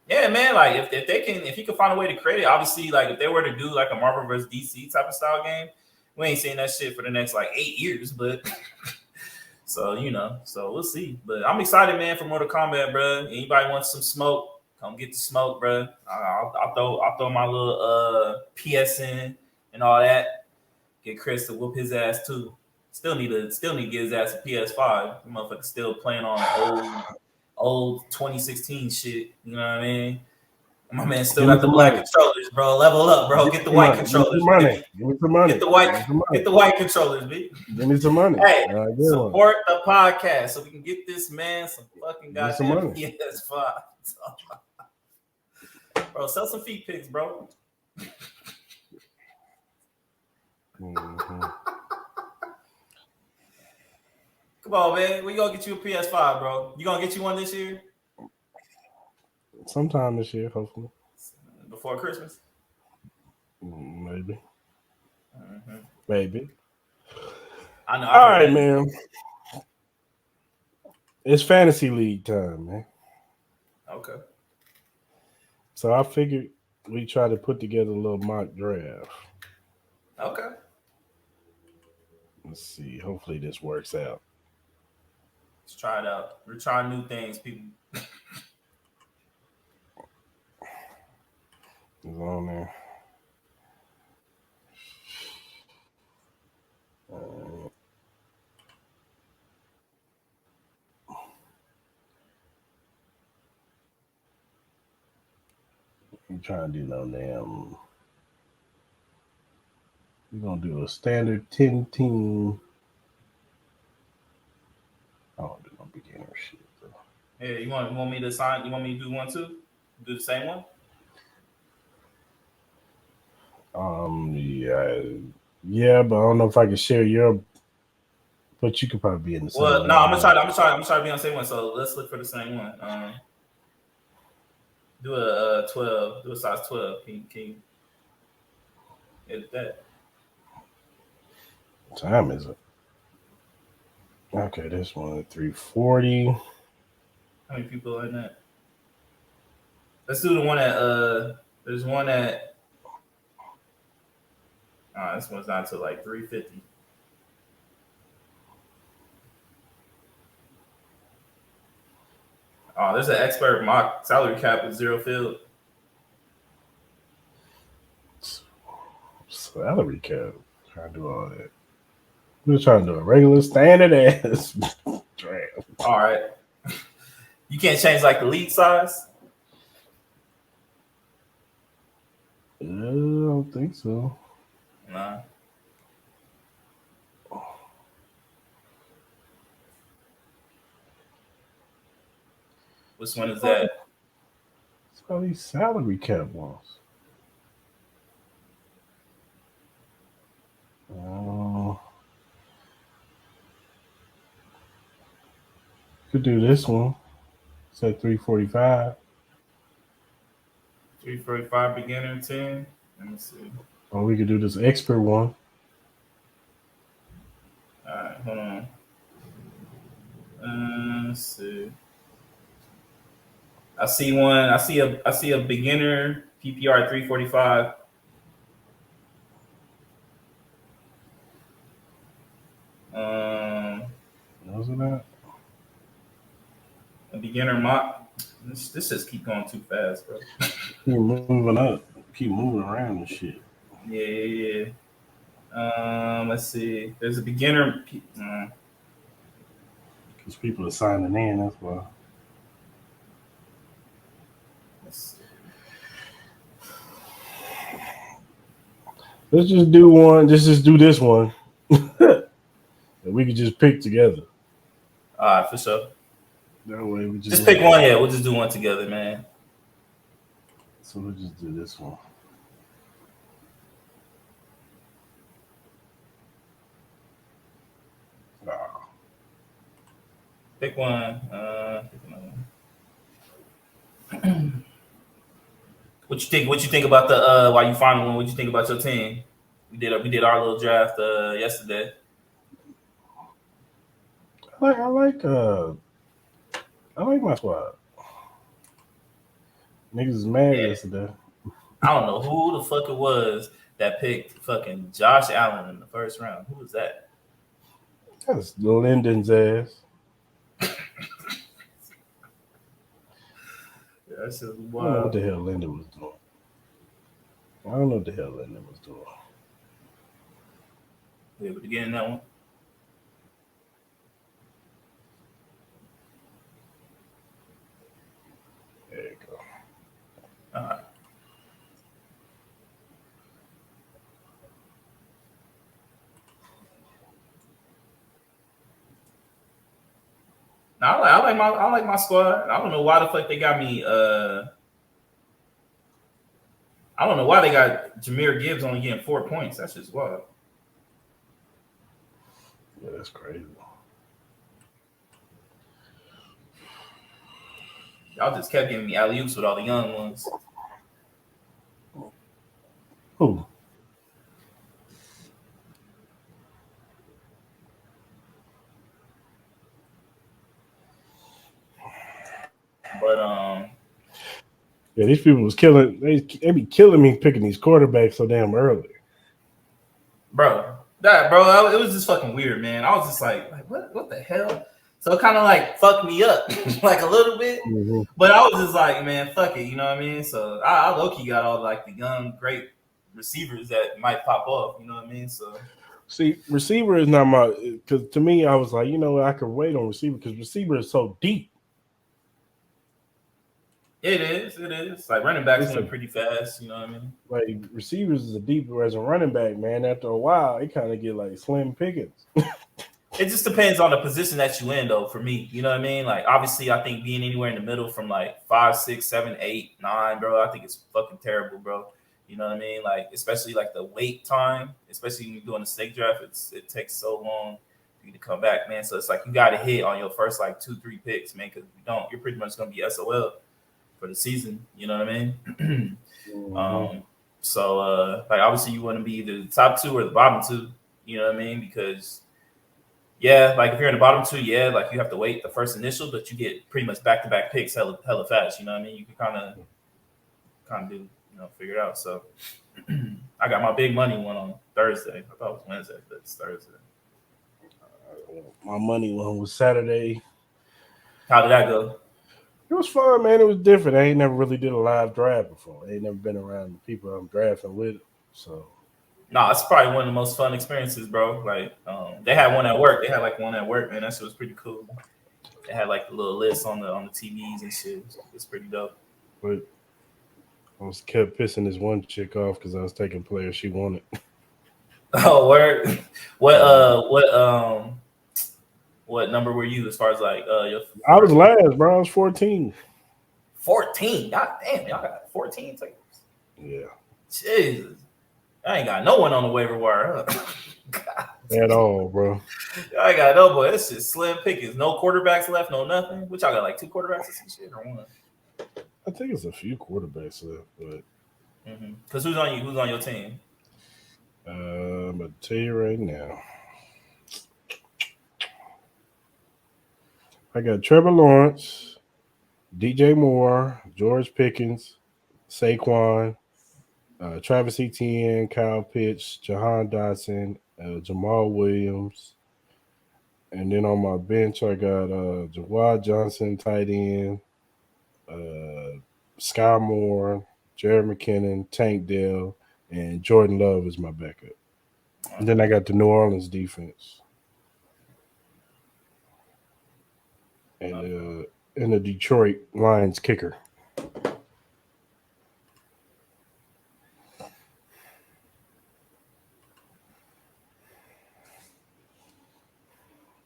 yeah, man, like if you can find a way to create it, obviously, like if they were to do like a Marvel vs. DC type of style game, we ain't seeing that shit for the next like 8 years, but so so we'll see. But I'm excited, man, for Mortal Kombat, bro. Anybody wants some smoke? Come get the smoke, bro. I'll throw my little PSN and all that. Get Cris to whoop his ass too. Still need to get his ass a PS5. The motherfucker still playing on old 2016 shit. You know what I mean? My man still got the black controllers, bro. Level up, bro. Get the white controllers. Give me some money. Get the white controllers, B. Give me some money. Hey, support the podcast so we can get this man some fucking goddamn PS5. Bro, sell some feet pics, bro. Mm-hmm. Come on, man. We gonna get you a PS5, bro. You gonna get you one this year? Sometime this year, hopefully. Before Christmas? Maybe. Mm-hmm. Maybe. I know. All right, man. It's fantasy league time, man. Okay. So I figured we try to put together a little mock draft. Okay. Let's see. Hopefully this works out. Let's try it out. We're trying new things, people. It's on there. I'm trying to do no damn. We're gonna do a standard 10 team. I don't do no beginner shit though. Yeah, you want me to sign? You want me to do one too? Do the same one? Yeah, but I don't know if I can share your. But you could probably be in the same. Well, no, I'm gonna try to be on the same one. So let's look for the same one. Do a 12. Do a size 12. Can you edit that? What time is it? Okay, this one at 3:40. How many people are in that? Let's do the one at there's one at this one's not until like 3:50. Oh, there's an expert mock salary cap with 0 field. Salary cap. Trying to do all that. We're trying to do a regular standard ass draft. All right. You can't change like the league size? I don't think so. Nah. Which one is that? It's all these salary cap ones. Could do this one. It's at 3:45. 345 beginner 10. Let me see. Or we could do this expert one. All right, hold on. Let's see. I see one. I see a beginner PPR 345. Wasn't that? A beginner mock. This just keep going too fast, bro. Keep moving up. Keep moving around and shit. Yeah. Let's see. There's a beginner. Because people are signing in, that's why. Let's just do one. Let's just do this one. And we could just pick together. All right, for sure. That way we just pick one. Yeah, we'll just do one together, man. So we'll just do this one. Pick one. What you think? What you think about the while you find one? What you think about your team? We did our little draft yesterday. I like my squad. Niggas is mad yesterday. I don't know who the fuck it was that picked fucking Josh Allen in the first round. Who was that? That's Lyndon's ass. That's just wild. I don't know what the hell Lyndon was doing. Yeah, but again, that one. No, I like my squad. I don't know why the fuck they got me. I don't know why they got Jahmyr Gibbs only getting 4 points. That's just wild. Yeah, that's crazy. Y'all just kept giving me alley-oops with all the young ones. Who? But Yeah, these people was killing. They be killing me picking these quarterbacks so damn early. bro, it was just fucking weird, man. I was just like what the hell? So it kind of like fucked me up like a little bit. Mm-hmm. But I was just like, man, fuck it, you know what I mean? So I low-key got all like the young, great receivers that might pop off, you know what I mean? So See, receiver is not my because to me, I was like, I could wait on receiver because receiver is so deep. it is. Like running backs went pretty fast, you know what I mean? Like receivers is a deeper as a running back, man. After a while, it kind of get like slim pickings. It just depends on the position that you in, though. For me, you know what I mean. Like, obviously, I think being anywhere in the middle from like 5, 6, 7, 8, 9, bro, I think it's fucking terrible, bro. You know what I mean? Like, especially like the wait time, especially when you're doing a snake draft, it takes so long for you to come back, man. So it's like you got to hit on your first like 2, 3 picks, man. Because if you don't, you're pretty much gonna be SOL for the season. You know what I mean? Mm-hmm. So like obviously you want to be either the top 2 or the bottom 2. You know what I mean? Because yeah, like if you're in the bottom 2, yeah, like you have to wait the first initial, but you get pretty much back-to-back picks hella fast. You know what I mean? You can kind of do, figure it out. So I got my big money one on Thursday. I thought it was Wednesday, but it's Thursday. My money one was Saturday. How did that go? It was fun, man. It was different. I ain't never really did a live draft before. I ain't never been around the people I'm drafting with. So No, it's probably one of the most fun experiences, bro. Like they had one at work. They had like one at work, man. That shit was pretty cool. They had like a little list on the TVs and shit. It's pretty dope. but I was kept pissing this one chick off because I was taking players she wanted. Oh, word. What number were you as far as like your? I was last, bro. I was 14. 14. God damn, y'all got 14 tickets. Yeah. Jesus. I ain't got no one on the waiver wire, huh? At all, bro. I ain't got no boy. It's just slim pickings. No quarterbacks left, no nothing. Which y'all got like 2 quarterbacks or some shit or one? I think it's a few quarterbacks left, but Because who's on you? Who's on your team? I'm gonna tell you right now. I got Trevor Lawrence, DJ Moore, George Pickens, Saquon, Travis Etienne, Kyle Pitts, Jahan Dotson, Jamal Williams, and then on my bench I got Jawad Johnson, tight end, Sky Moore, Jared McKinnon, Tank Dell, and Jordan Love is my backup. And then I got the New Orleans defense. And the Detroit Lions kicker.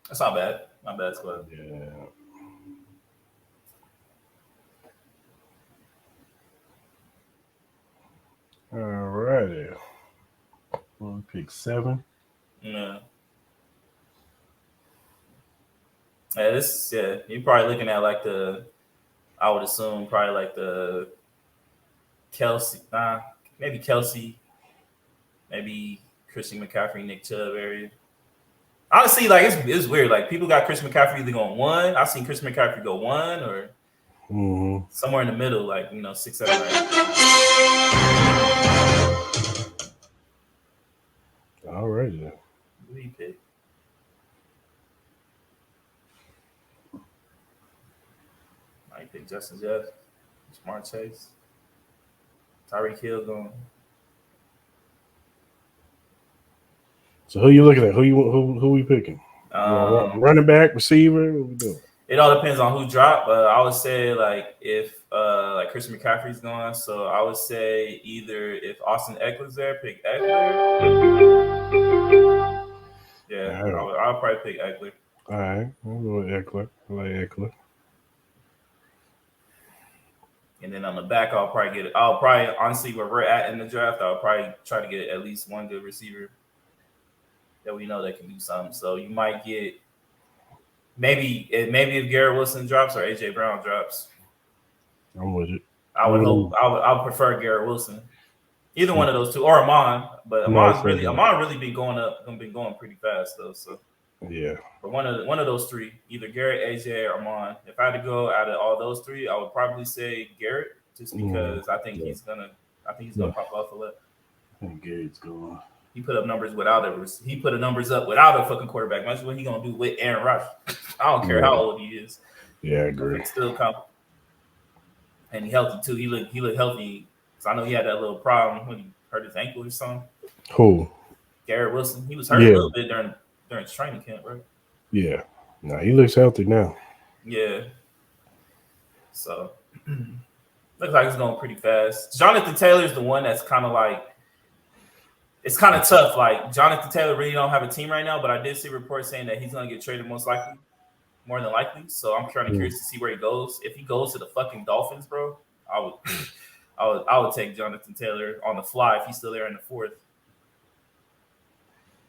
That's not bad. Not bad squad. Yeah. All righty. We'll pick 7. Yeah. You're probably looking at like I would assume probably like the Kelsey, maybe Kelsey, maybe Christian McCaffrey, Nick Chubb area. Honestly, like it's weird. Like people got Christian McCaffrey either going 1. I've seen Christian McCaffrey go 1 or somewhere in the middle, like 6, 7, 8. All right then. Who you pick? I pick Justin Jeff, Jamar Chase, Tyreek Hill going. So who you looking at? Who we picking? Running back, receiver? What we doing? It all depends on who dropped. I would say like if like Christian McCaffrey's gone, so I would say either if Austin Eckler's there, pick Eckler. Yeah, I'll probably pick Eckler. All right, I'll go with Eckler. I like Eckler. And then on the back, I'll probably honestly where we're at in the draft, I'll probably try to get at least one good receiver that we know that can do something. So you might get maybe if Garrett Wilson drops or AJ Brown drops, I'm with it. I would hope I would prefer Garrett Wilson. Either one of those two or Amon, but Amon really been going pretty fast though. So yeah, but one of those three, either Garrett, AJ, or Amon. If I had to go out of all those three, I would probably say Garrett, just because I think he's gonna pop off a lot. I think Garrett's going. He put up numbers without it. He put the numbers up without a fucking quarterback. Imagine what he gonna do with Aaron Rodgers. I don't care how old he is. Yeah, I agree. He's still come, and he healthy too. He looked healthy. So I know he had that little problem when he hurt his ankle or something. Who? Garrett Wilson. He was hurt a little bit during training camp, right? Yeah. No, he looks healthy now. Yeah. So looks like it's going pretty fast. Jonathan Taylor's the one that's kind of like, it's kind of tough. Like Jonathan Taylor really don't have a team right now, but I did see reports saying that he's going to get traded more than likely. So I'm kind of curious to see where he goes. If he goes to the fucking Dolphins, bro, I would take Jonathan Taylor on the fly if he's still there in the fourth.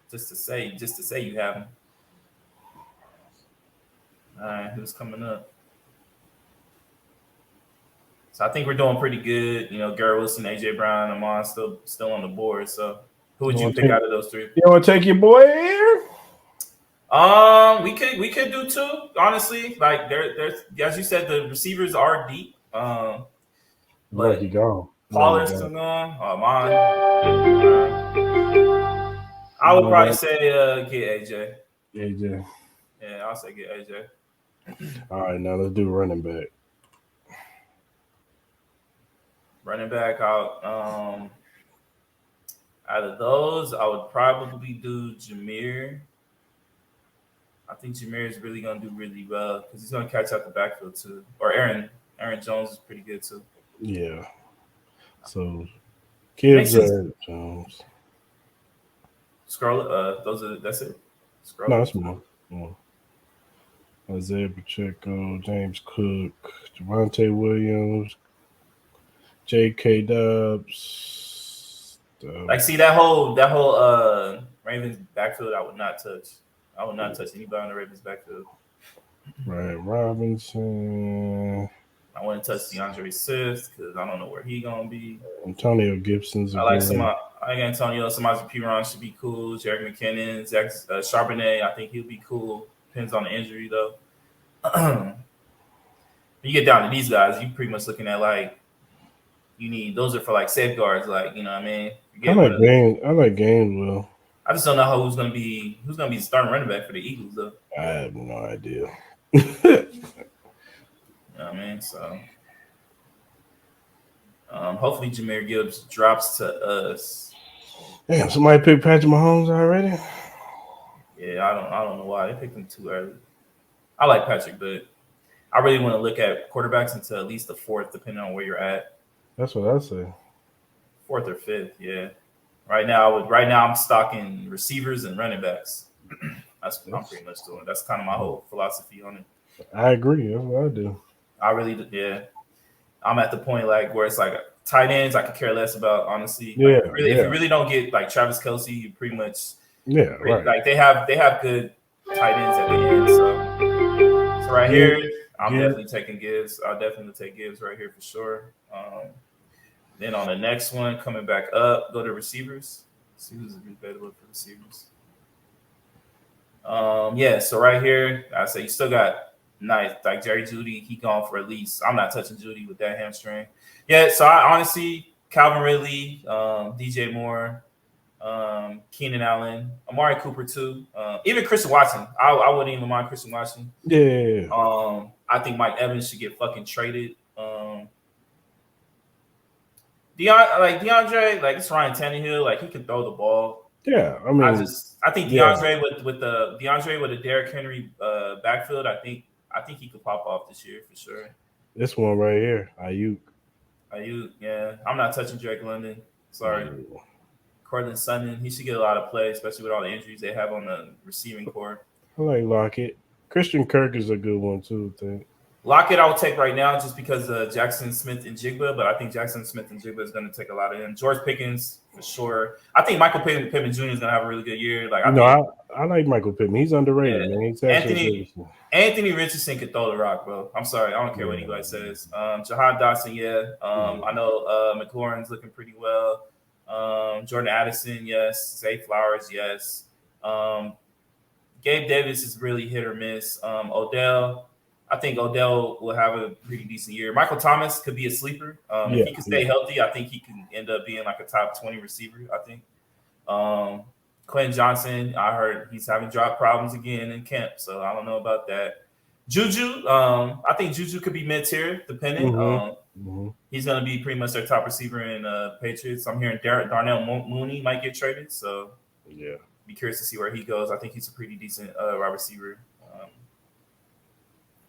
Just to say you have him. All right, who's coming up? So I think we're doing pretty good. You know, Garrett Wilson, AJ Brown, Amon still on the board. So who would you pick out of those three? You want to take your boy here? We could do two. Honestly, like there's as you said, the receivers are deep. But he gone. Pollard's still gone. Amon. I would probably say get AJ. AJ. Yeah, I'll say get AJ. All right, now let's do running back. Running back out of those, I would probably do Jameer. I think Jameer is really going to do really well because he's going to catch out the backfield too. Or Aaron Jones is pretty good too. Yeah. So, kids Jones. Scroll. That's it. Scroll. No, that's more. Isaiah Pacheco, James Cook, Javonte Williams, J.K. Dobbs. Like, see that whole Ravens backfield, I would not touch. I would not touch anybody on the Ravens backfield. Right, Robinson. I wouldn't touch DeAndre Swift because I don't know where he gonna be. Antonio Gibson's. I like Antonio. Samaje Perine should be cool. Jerick McKinnon, Zach Charbonnet. I think he'll be cool. Depends on the injury though. You get down to these guys, you pretty much looking at like you need those are for like safeguards, like you know what I mean. I like Gainwell. I just don't know who's gonna be starting running back for the Eagles though. I have no idea. You know what I mean? So hopefully Jahmyr Gibbs drops to us. Damn, somebody picked Patrick Mahomes already? Yeah, I don't know why they picked him too early. I like Patrick, but I really want to look at quarterbacks until at least the fourth, depending on where you're at. That's what I say. Fourth or fifth, yeah. Right now I'm stocking receivers and running backs. That's what I'm pretty much doing. That's kind of my whole philosophy on it. I agree. That's what I do. I really do, yeah. I'm at the point like where it's like tight ends I could care less about, honestly. Yeah, like, if you really don't get like Travis Kelce, you pretty much right. Like they have good tight ends at the end. So right here, I'm definitely taking Gibbs. I'll definitely take Gibbs right here for sure. Then on the next one, coming back up, go to receivers. See who's available for receivers. So right here, I say you still got nice like Jerry Jeudy. He gone for at least. I'm not touching Jeudy with that hamstring. Yeah, so I honestly, Calvin Ridley, DJ Moore, Keenan Allen, Amari Cooper too. Even Christian Watson. I wouldn't even mind Christian Watson. Yeah. I think Mike Evans should get fucking traded. DeAndre, like it's Ryan Tannehill, like he can throw the ball. Yeah, I mean, I think DeAndre with a Derrick Henry backfield, I think he could pop off this year for sure. This one right here, Ayuk, yeah. I'm not touching Drake London. Sorry. Cortland Sutton, he should get a lot of play, especially with all the injuries they have on the receiving core. I like Lockett. Christian Kirk is a good one too. I think. Lockett, I would take right now just because Jackson Smith and Jigba, but I think Jackson Smith and Jigba is going to take a lot of him. George Pickens for sure. I think Michael Pittman Jr. is going to have a really good year. Like I like Michael Pittman. He's underrated, yeah. man. He's Anthony Richardson could throw the rock, bro. I'm sorry, I don't care what anybody says. Jahan Dotson, yeah. I know McLaurin's looking pretty well. Jordan Addison, yes. Zay Flowers, yes. Gabe Davis is really hit or miss. Odell. I think Odell will have a pretty decent year. Michael Thomas could be a sleeper. If he can stay healthy, I think he can end up being like a top 20 receiver, I think. Quentin Johnson, I heard he's having drop problems again in camp, so I don't know about that. Juju, I think Juju could be mid-tier, depending. He's going to be pretty much their top receiver in Patriots. I'm hearing Darnell Mooney might get traded, so be curious to see where he goes. I think he's a pretty decent wide receiver.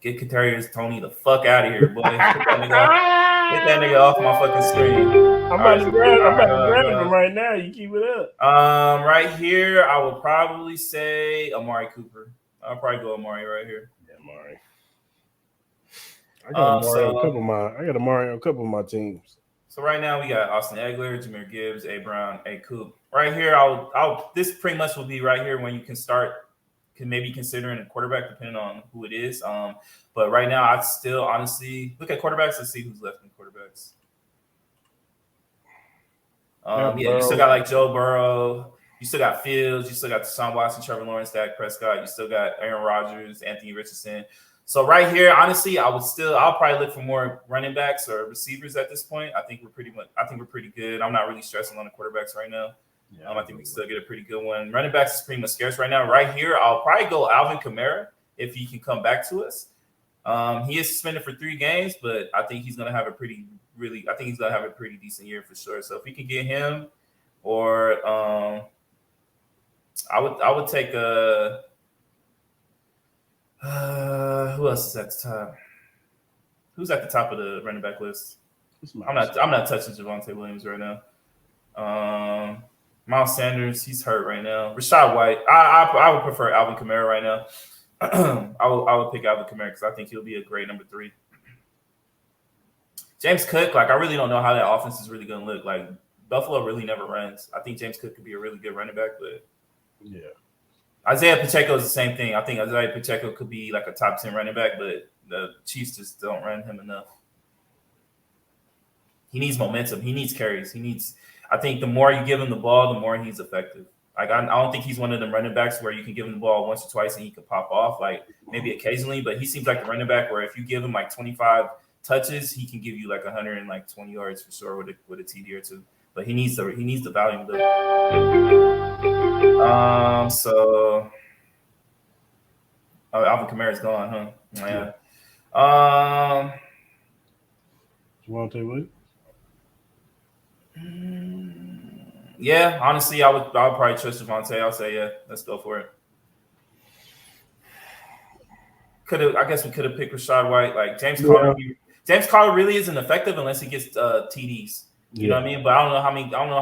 Get Kadarius Toney the fuck out of here, boy. Get that nigga off my fucking screen. I'm about to grab him right now. You keep it up. Right here, I would probably say Amari Cooper. I'll probably go Amari right here. Yeah, Amari. I got Amari on a couple of my teams. So right now we got Austin Eckler, Jahmyr Gibbs, A. Brown, A. Coop. Right here, this pretty much will be right here when you can maybe considering a quarterback depending on who it is. But right now, I'd still honestly look at quarterbacks and see who's left in quarterbacks. You still got like Joe Burrow. You still got Fields. You still got Deshaun Watson, Trevor Lawrence, Dak Prescott. You still got Aaron Rodgers, Anthony Richardson. So right here, honestly, I'll probably look for more running backs or receivers at this point. I think we're pretty good. I'm not really stressing on the quarterbacks right now. Yeah, I think we can still get a pretty good one. Running backs is pretty much scarce right now. Right here, I'll probably go Alvin Kamara if he can come back to us. He is suspended for 3 games, but I think he's gonna have a pretty decent year for sure. So if we can get him, or I would take who else is at the top? Who's at the top of the running back list? I'm not touching Javonte Williams right now. Miles Sanders, he's hurt right now. Rashad White, I would prefer Alvin Kamara right now. I would pick Alvin Kamara because I think he'll be a great number 3. James Cook, like I really don't know how that offense is really going to look. Like Buffalo really never runs. I think James Cook could be a really good running back, but Isaiah Pacheco is the same thing. I think Isaiah Pacheco could be like a top 10 running back, but the Chiefs just don't run him enough. He needs momentum. He needs carries. I think the more you give him the ball, the more he's effective. Like I don't think he's one of them running backs where you can give him the ball once or twice and he can pop off, like maybe occasionally. But he seems like the running back where if you give him like 25 touches, he can give you like 120 yards for sure with a TD or 2. But he needs the volume though. Alvin Kamara's gone, huh? Yeah. Javonte Williams. Yeah, honestly, I would probably trust Javonte. I'll say, yeah, let's go for it. I guess we could have picked Rashad White. Like James Conner really isn't effective unless he gets TDs. You know what I mean? But I don't know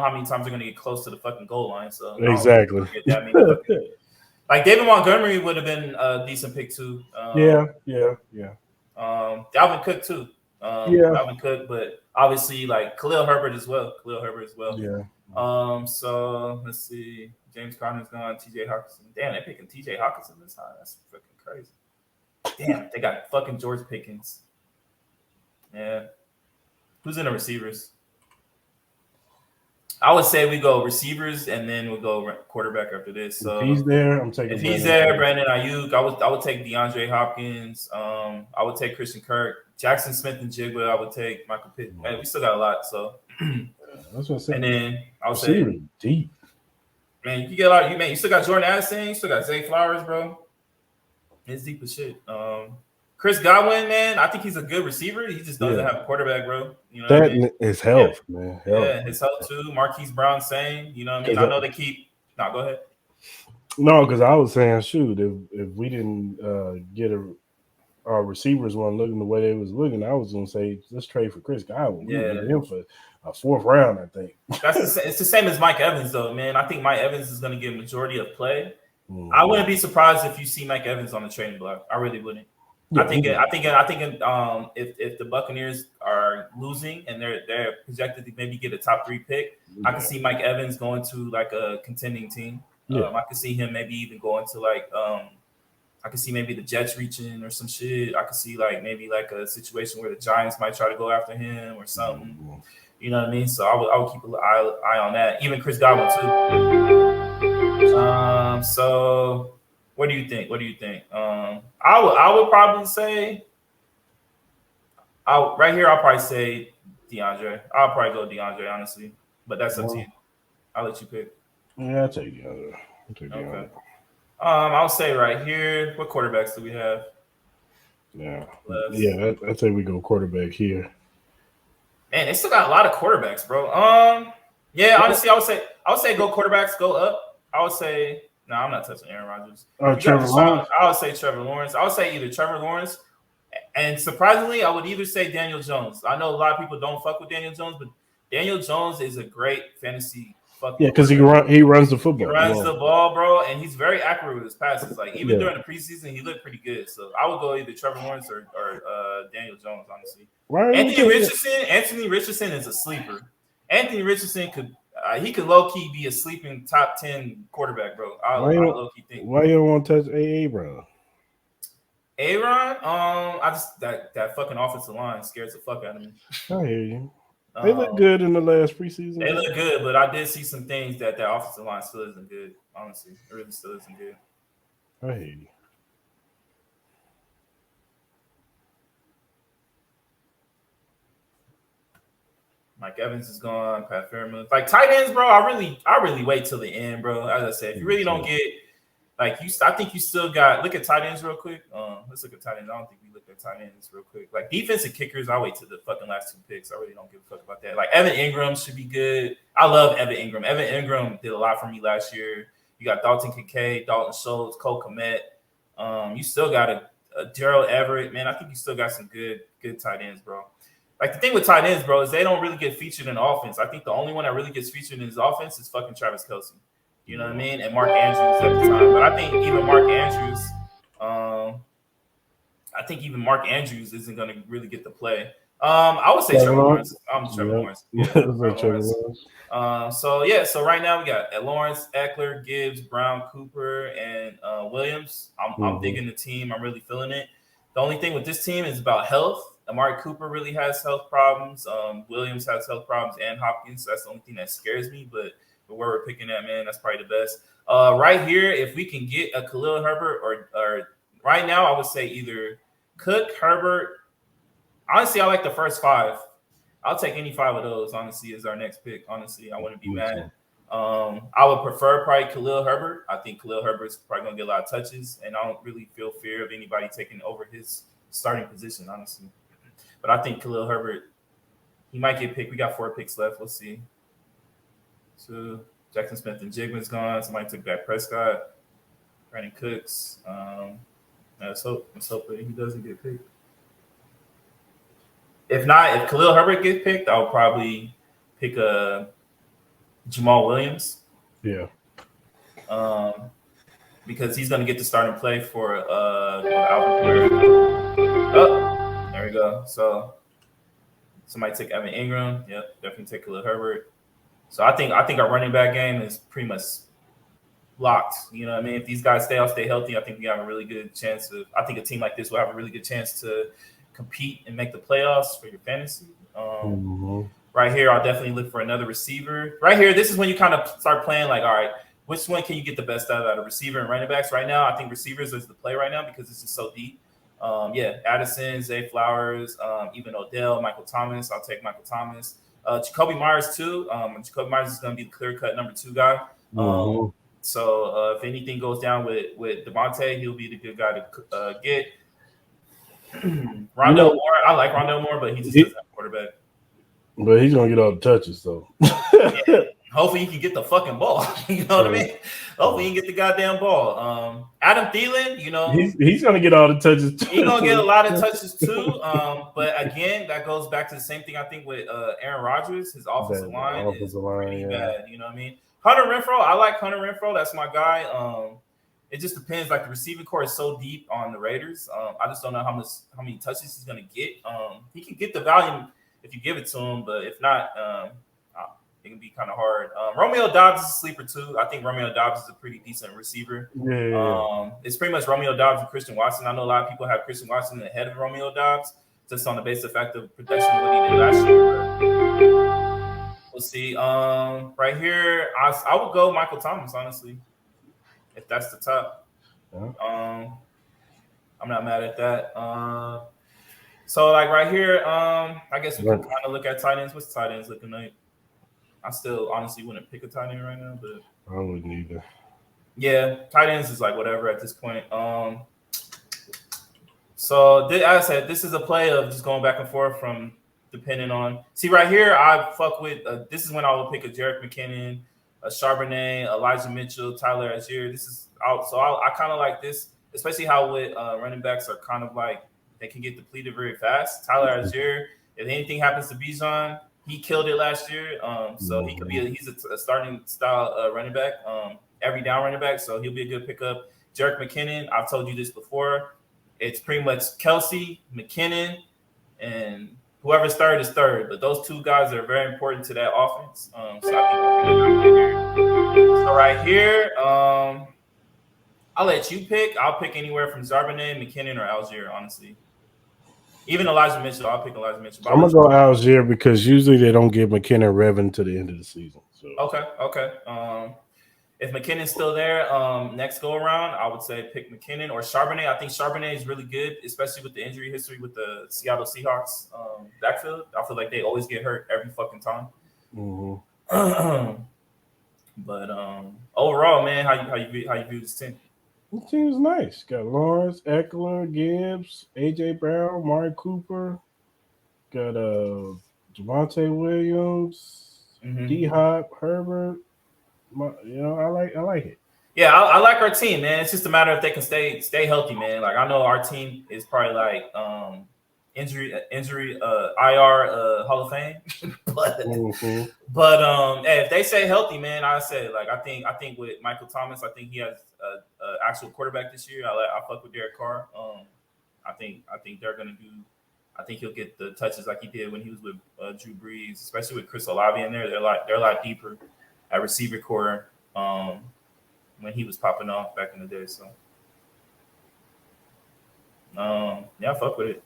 how many times they're going to get close to the fucking goal line. So exactly. Like David Montgomery would have been a decent pick too. Yeah. Dalvin Cook too. Dalvin Cook, but obviously like Khalil Herbert as well. Yeah. So let's see. James Conner's gone. TJ Hawkinson. Damn, they're picking TJ Hawkinson this time. That's fucking crazy. Damn, they got fucking George Pickens. Yeah. Who's in the receivers? I would say we go receivers and then we'll go quarterback after this. So if he's there, I'm taking. If he's there, Brandon Ayuk. I would take DeAndre Hopkins. I would take Christian Kirk, Jackson Smith and Jigba. I would take Michael Pitt. Man, we still got a lot. So that's what I'm saying. And then I would say deep. Man, you can get a lot. You still got Jordan Addison. You still got Zay Flowers, bro. It's deep as shit. Chris Godwin, man, I think he's a good receiver. He just doesn't have a quarterback, bro. You know that is health, man. Yeah, his health too. Marquise Brown, same. You know what I mean? I know they keep. No, go ahead. No, because I was saying, shoot, if we didn't get our receivers weren't looking the way they was looking, I was gonna say let's trade for Chris Godwin. We get him for a 4th round, I think. It's the same as Mike Evans, though, man. I think Mike Evans is gonna get a majority of play. I wouldn't be surprised if you see Mike Evans on the trading block. I really wouldn't. Yeah, I think if the Buccaneers are losing and they're projected to maybe get a top 3 pick, I can see Mike Evans going to like a contending team. I could see him maybe even going to like I could see maybe the Jets reaching or some shit. I could see like maybe like a situation where the Giants might try to go after him or something. You know what I mean? So I would keep an eye on that. Even Chris Godwin too. So what do you think? I would probably say right here. I'll probably say DeAndre. I'll probably go DeAndre honestly, but that's up to you. I'll let you pick. Yeah, I'll take DeAndre. Okay. I'll say right here. What quarterbacks do we have? Yeah, I'd say we go quarterback here. Man, they still got a lot of quarterbacks, bro. Yeah, honestly, I would say go quarterbacks, go up. I would say no, I'm not touching Aaron Rodgers. Trevor Lawrence. I would say Trevor Lawrence. I would say either Trevor Lawrence, and surprisingly, I would either say Daniel Jones. I know a lot of people don't fuck with Daniel Jones, but Daniel Jones is a great fantasy. Yeah, because he runs the football. He runs the ball, bro, and he's very accurate with his passes. Like even during the preseason, he looked pretty good. So I would go either Trevor Lawrence or Daniel Jones, honestly. Anthony Richardson is a sleeper. Anthony Richardson could low key be a sleeping top 10 quarterback, bro. I low key think. Why you don't want to touch Aaron? Aaron, I just that fucking offensive line scares the fuck out of me. I hear you. They look good in the last preseason. They look good, but I did see some things that offensive line still isn't good. Honestly, it really still isn't good. I hear you. Mike Evans is gone. Pat Fairmouth. Like tight ends, bro. I really wait till the end, bro. As I said, if you really don't get like I think you still got. Look at tight ends real quick. Let's look at tight ends. I don't think we looked at tight ends real quick. Like defensive kickers, I wait till the fucking last 2 picks. I really don't give a fuck about that. Like Evan Ingram should be good. I love Evan Ingram. Evan Ingram did a lot for me last year. You got Dalton Kincaid, Dalton Schultz, Cole Kmet. You still got a Gerald Everett. Man, I think you still got some good tight ends, bro. Like the thing with tight ends, bro, is they don't really get featured in offense. I think the only one that really gets featured in his offense is fucking Travis Kelce. You know what I mean? And Mark Andrews at the time. But I think even Mark Andrews isn't going to really get the play. I would say Trevor Lawrence. Trevor Lawrence. Yeah, Trevor Lawrence. So right now we got Lawrence, Eckler, Gibbs, Brown, Cooper, and Williams. I'm digging the team. I'm really feeling it. The only thing with this team is about health. Amari Cooper really has health problems. Williams has health problems, and Hopkins. So that's the only thing that scares me. But where we're picking at, man, that's probably the best. Right here, if we can get a Khalil Herbert or right now, I would say either Cook, Herbert. Honestly, I like the first 5. I'll take any 5 of those, honestly, as our next pick. Honestly, I wouldn't be mad. I would prefer probably Khalil Herbert. I think Khalil Herbert's probably going to get a lot of touches, and I don't really feel fear of anybody taking over his starting position, honestly. But I think Khalil Herbert, he might get picked. We got 4 picks left. We'll see. So Jackson Smith and Jigman's gone. Somebody took back Prescott. Brandon Cooks. Let's hope that he doesn't get picked. If not, if Khalil Herbert gets picked, I'll probably pick Jamal Williams. Yeah. Because he's going to get the starting play for Alvin Kamara. Oh, there we go. So somebody take Evan Ingram. Yep, definitely take Khalil Herbert. So I think our running back game is pretty much locked. You know what I mean? If these guys stay healthy, I think we have a really good chance of. I think a team like this will have a really good chance to compete and make the playoffs for your fantasy. Right here, I'll definitely look for another receiver. Right here, this is when you kind of start playing like, all right, which one can you get the best out of receiver and running backs? Right now, I think receivers is the play right now because it's just so deep. Addison, Zay Flowers, even Odell, Michael Thomas. I'll take Michael Thomas. Jacoby Myers too. Jacoby Myers is going to be the clear-cut number 2 guy. So if anything goes down with Devontae, he'll be the good guy to get. Rondell Moore, I like Rondell Moore, but he just doesn't have a quarterback. But he's gonna get all the touches, though. Hopefully, he can get the fucking ball. You know what I mean? Hopefully, he can get the goddamn ball. Adam Thielen, he's gonna get all the touches too. He's gonna get a lot of touches too. But again, that goes back to the same thing I think with Aaron Rodgers. His offensive line is pretty bad. You know what I mean? Hunter Renfrow, I like Hunter Renfrow. That's my guy. It just depends. Like the receiving core is so deep on the Raiders. I just don't know how many touches he's gonna get. He can get the volume if you give it to him, but if not, it can be kind of hard. Romeo Doubs is a sleeper too. I think Romeo Doubs is a pretty decent receiver. Yeah. It's pretty much Romeo Doubs and Christian Watson. I know a lot of people have Christian Watson ahead of Romeo Doubs just on the basis of fact of production of what he did last year. We'll see. Right here, I would go Michael Thomas, honestly, if that's the top. Yeah. I'm not mad at that. So like right here, I guess we can kind of look at tight ends. What's tight ends looking like? I still honestly wouldn't pick a tight end right now, but I wouldn't either. Yeah, tight ends is like whatever at this point. So as I said, this is a play of just going back and forth from depending on. See right here, I fuck with. This is when I would pick a Jerick McKinnon, a Charbonnet, Elijah Mitchell, Tyler Algier. This is out. So I kind of like this, especially how with running backs are kind of like they can get depleted very fast. Tyler Algier, if anything happens to Bijan, he killed it last year. So he could be he's a starting style running back, every down running back. So he'll be a good pickup. Jerick McKinnon, I've told you this before. It's pretty much Kelsey, McKinnon, and whoever's third is third. But those two guys are very important to that offense. So I think we're here. So right here, I'll let you pick. I'll pick anywhere from Charbonnet, McKinnon, or Algier, honestly. Even Elijah Mitchell, I'll pick Elijah Mitchell. I'm gonna go Algier because usually they don't give McKinnon revving to the end of the season. So okay. If McKinnon's still there, next go around, I would say pick McKinnon or Charbonnet. I think Charbonnet is really good, especially with the injury history with the Seattle Seahawks backfield. I feel like they always get hurt every fucking time. Mm-hmm. But overall, man, how you view this team? The team's nice. Got Lawrence, Eckler, Gibbs, AJ Brown, Mark Cooper. Got Javonte Williams, D Hop, Herbert. I like it. Yeah, I like our team, man. It's just a matter if they can stay healthy, man. Like I know our team is probably like injury IR Hall of Fame, but hey, if they stay healthy, man, I say like I think with Michael Thomas, I think he has a actual quarterback this year. I fuck with Derek Carr. I think they're gonna do. I think he'll get the touches like he did when he was with Drew Brees, especially with Chris Olave in there. They're a lot deeper at receiver core when he was popping off back in the day. So, I fuck with it.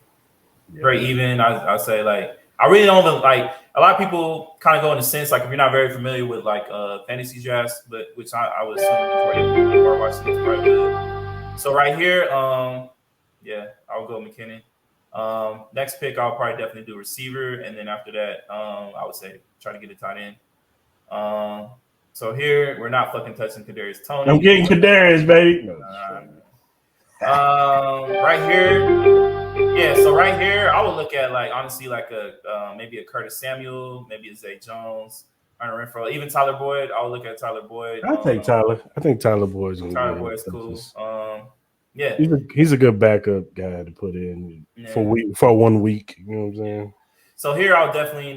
Yeah. Very even. I say like I really don't like a lot of people kind of go in the sense like if you're not very familiar with like fantasy drafts, but which I would assume before watching this probably good. So right here, I'll go McKinnon. Next pick, I'll probably definitely do receiver, and then after that, I would say try to get a tight end. So here we're not fucking touching Kadarius Toney. I'm getting Kadarius, baby. Right here, yeah. So right here, I would look at like honestly like a maybe a Curtis Samuel, maybe a Zay Jones, Hunter Renfrow, even Tyler Boyd. I would look at Tyler Boyd. I take Tyler. I think Tyler Boyd's Boyd's cool. Yeah, he's a good backup guy to put in for 1 week. You know what I'm saying? So here I'll definitely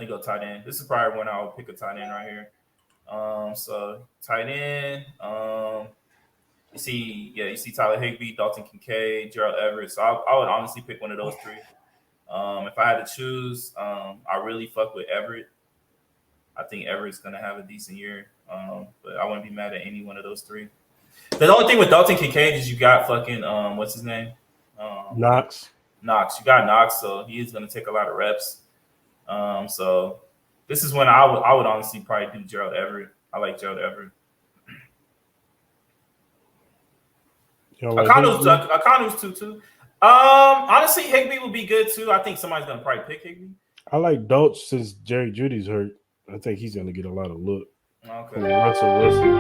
go tight end. This is probably when I'll pick a tight end right here. So tight end. You see Tyler Higbee, Dalton Kincaid, Gerald Everett. So I would honestly pick one of those three. If I had to choose, I really fuck with Everett. I think Everett's gonna have a decent year. But I wouldn't be mad at any one of those three. The only thing with Dalton Kincaid is you got fucking what's his name? Knox. You got Knox, so he is gonna take a lot of reps. So this is when I would honestly probably do Gerald Everett. I like Gerald Everett. Akanu's too. Honestly, Higbee would be good too. I think somebody's gonna probably pick Higbee. I like Dolch since Jerry Judy's hurt. I think he's gonna get a lot of look. Okay. Russell Wilson.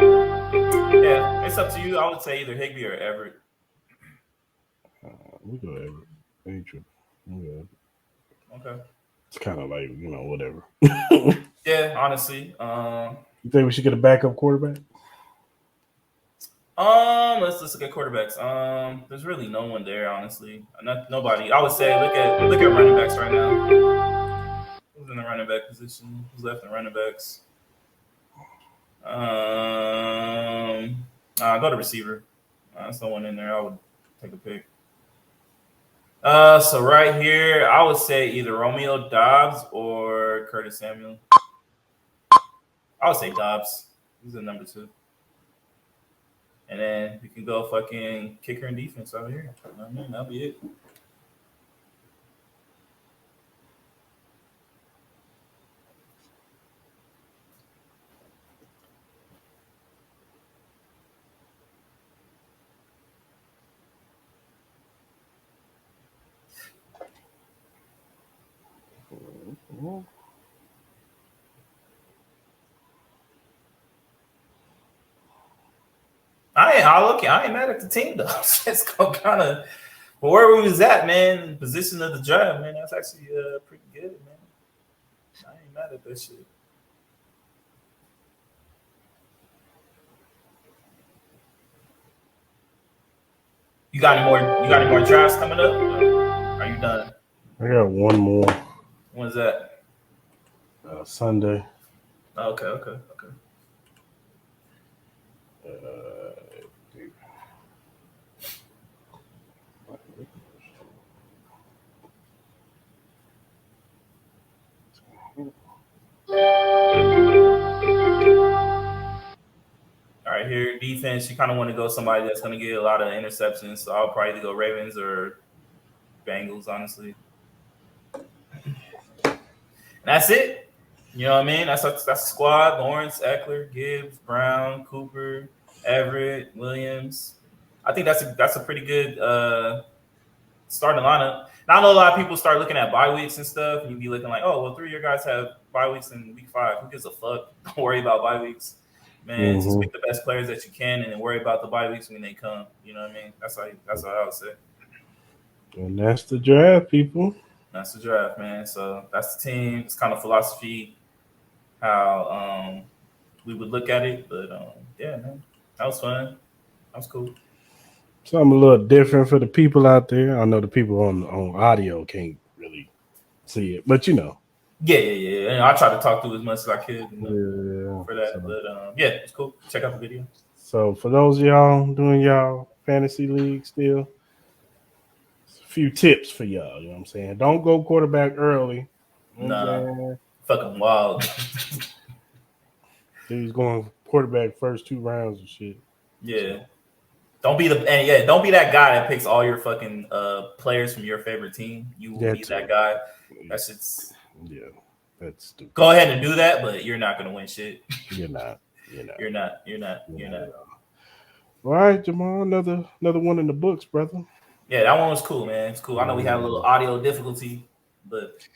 Yeah, it's up to you. I would say either Higbee or Everett. We go Everett. Ain't true. Okay. It's kind of like whatever. Yeah, honestly. You think we should get a backup quarterback? Let's look at quarterbacks. There's really no one there, honestly. Nobody. I would say look at running backs right now. Who's in the running back position? Who's left in running backs? Go to receiver. That's the one in there. I would take a pick. So right here, I would say either Romeo Dobbs or Curtis Samuel. I would say Dobbs. He's the number 2. And then we can go fucking kicker and defense over here. I mean, that'll be it. I ain't mad at the team though. It's kind of where we was at, man. Position of the draft, man. That's actually pretty good, man. I ain't mad at that shit. You got any more? You got any more drafts coming up? Are you done? I got one more. When's that? Sunday. Oh, okay. All right, here defense. You kind of want to go somebody that's going to get a lot of interceptions. So I'll probably go Ravens or Bengals, honestly. And that's it. You know what I mean? That's a squad. Lawrence, Eckler, Gibbs, Brown, Cooper, Everett, Williams. I think that's a pretty good starting lineup. Now, I know a lot of people start looking at bye weeks and stuff, and you be looking like, oh, well, 3 of your guys have bye weeks in week 5. Who gives a fuck? Don't worry about bye weeks. Man, just pick the best players that you can and then worry about the bye weeks when they come. You know what I mean? That's how I would say. And that's the draft, people. That's the draft, man. So that's the team. It's kind of philosophy how we would look at it. But yeah, man, that was fun. That was cool. Something a little different for the people out there. I know the people on audio can't really see it, but you know. Yeah. And I try to talk through as much as I could for that. So, but yeah, it's cool. Check out the video. So for those of y'all doing y'all fantasy league still, a few tips for y'all. You know what I'm saying? Don't go quarterback early. You know fucking wild. He's going quarterback first 2 rounds and shit. Yeah. Don't be that guy that picks all your fucking players from your favorite team. You will be that guy. That shit's that's stupid. Go ahead and do that, but you're not gonna win shit. You're not. You're not. All right, Jamal, another one in the books, brother. Yeah, that one was cool, man. It's cool. I know we had a little audio difficulty, but it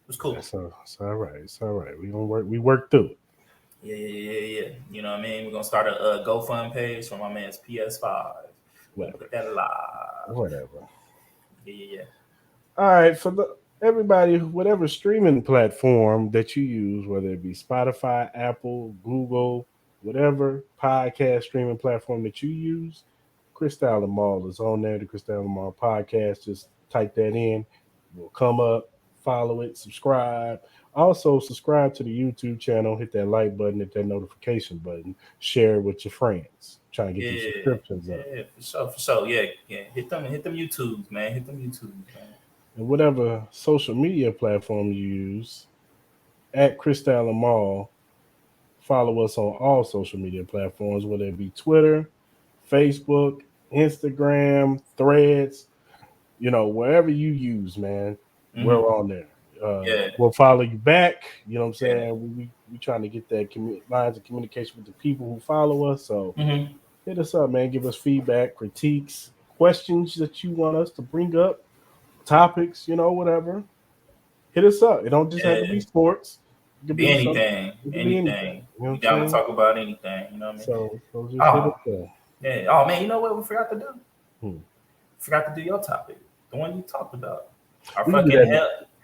was cool. It's all right. It's all right. We work through it. Yeah. You know what I mean? We're gonna start a GoFund page for my man's PS5. Put that live. Whatever. Yeah. All right, for everybody, whatever streaming platform that you use, whether it be Spotify, Apple, Google, whatever podcast streaming platform that you use, Cris Mall is on there. The Cris Mall podcast. Just type that in. It will come up. Follow it. Subscribe. Also, subscribe to the YouTube channel. Hit that like button. Hit that notification button. Share it with your friends. Trying to get these subscriptions up. Yeah, for sure. Yeah. Hit them YouTubes, man. And whatever social media platform you use, at Cris Mall, follow us on all social media platforms, whether it be Twitter, Facebook, Instagram, Threads, wherever you use, man, we're on there. We'll follow you back. You know what I'm saying? We trying to get that lines of communication with the people who follow us. So hit us up, man. Give us feedback, critiques, questions that you want us to bring up, topics, whatever. Hit us up. It don't just have to be sports. It could be anything. Anything. You down to talk about anything. You know what I mean? So just hit us up. Yeah. Oh man, you know what we forgot to do? Forgot to do your topic, the one you talked about. Our fucking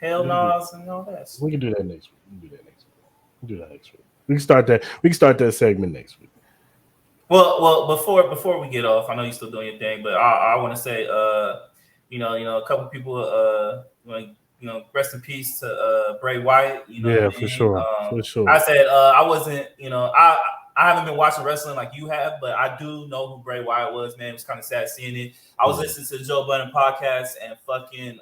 hell no's and all that. We can do that next week. We can start that segment next week. Well, before we get off, I know you're still doing your thing, but I want to say, a couple people, rest in peace to Bray Wyatt. For sure. I said I wasn't, I haven't been watching wrestling like you have, but I do know who Bray Wyatt was, man. It was kind of sad seeing it. I was listening to the Joe Budden podcast and fucking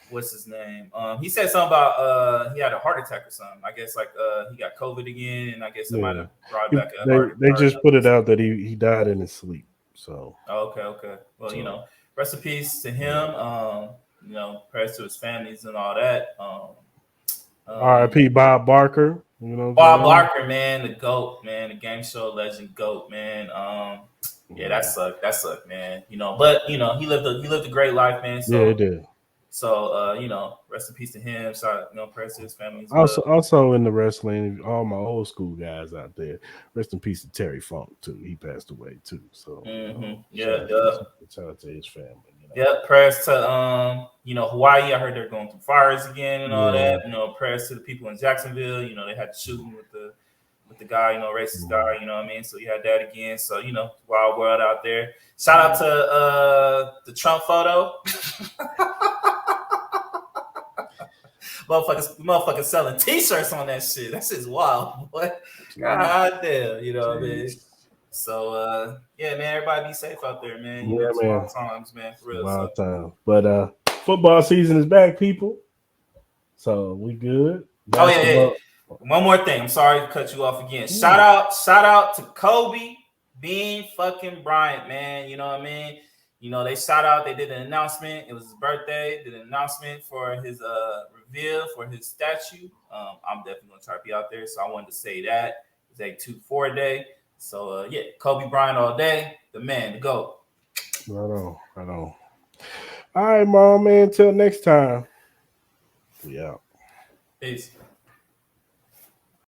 what's his name? He said something about he had a heart attack or something. I guess like he got COVID again, and I guess it might have brought back a heart. They just put it out that he died in his sleep. So okay. Well, rest in peace to him. Prayers to his families and all that. R.I.P. Bob Barker. Bob Barker, man, the GOAT, man, the game show legend GOAT, man. Yeah, that sucked. That sucked, man. But he lived a great life, man. So, yeah, he did. So rest in peace to him. Sorry, prayers to his family. Also in the wrestling, all my old school guys out there. Rest in peace to Terry Funk too. He passed away too. So shout out to his family. Yep, prayers to Hawaii. I heard they're going through fires again and all that. Prayers to the people in Jacksonville. They had the shooting with the guy, racist guy. You know what I mean? So you had that again. So wild world out there. Shout out to the Trump photo. Motherfuckers selling T-shirts on that shit. That shit's wild, boy. God damn, what I mean? So man, everybody be safe out there, man. It's wild times, man, for real. Wild times. But football season is back, people. So we good. Yeah. One more thing. I'm sorry to cut you off again. Shout out to Kobe Bean fucking Bryant, man. You know what I mean? They they did an announcement. It was his birthday. Did an announcement for his reveal for his statue. I'm definitely gonna try to be out there. So I wanted to say that. It's a 2-4 day. So Kobe Bryant all day. The man, the GOAT. Right on. All right, Mom, man. Until next time. We out. Peace.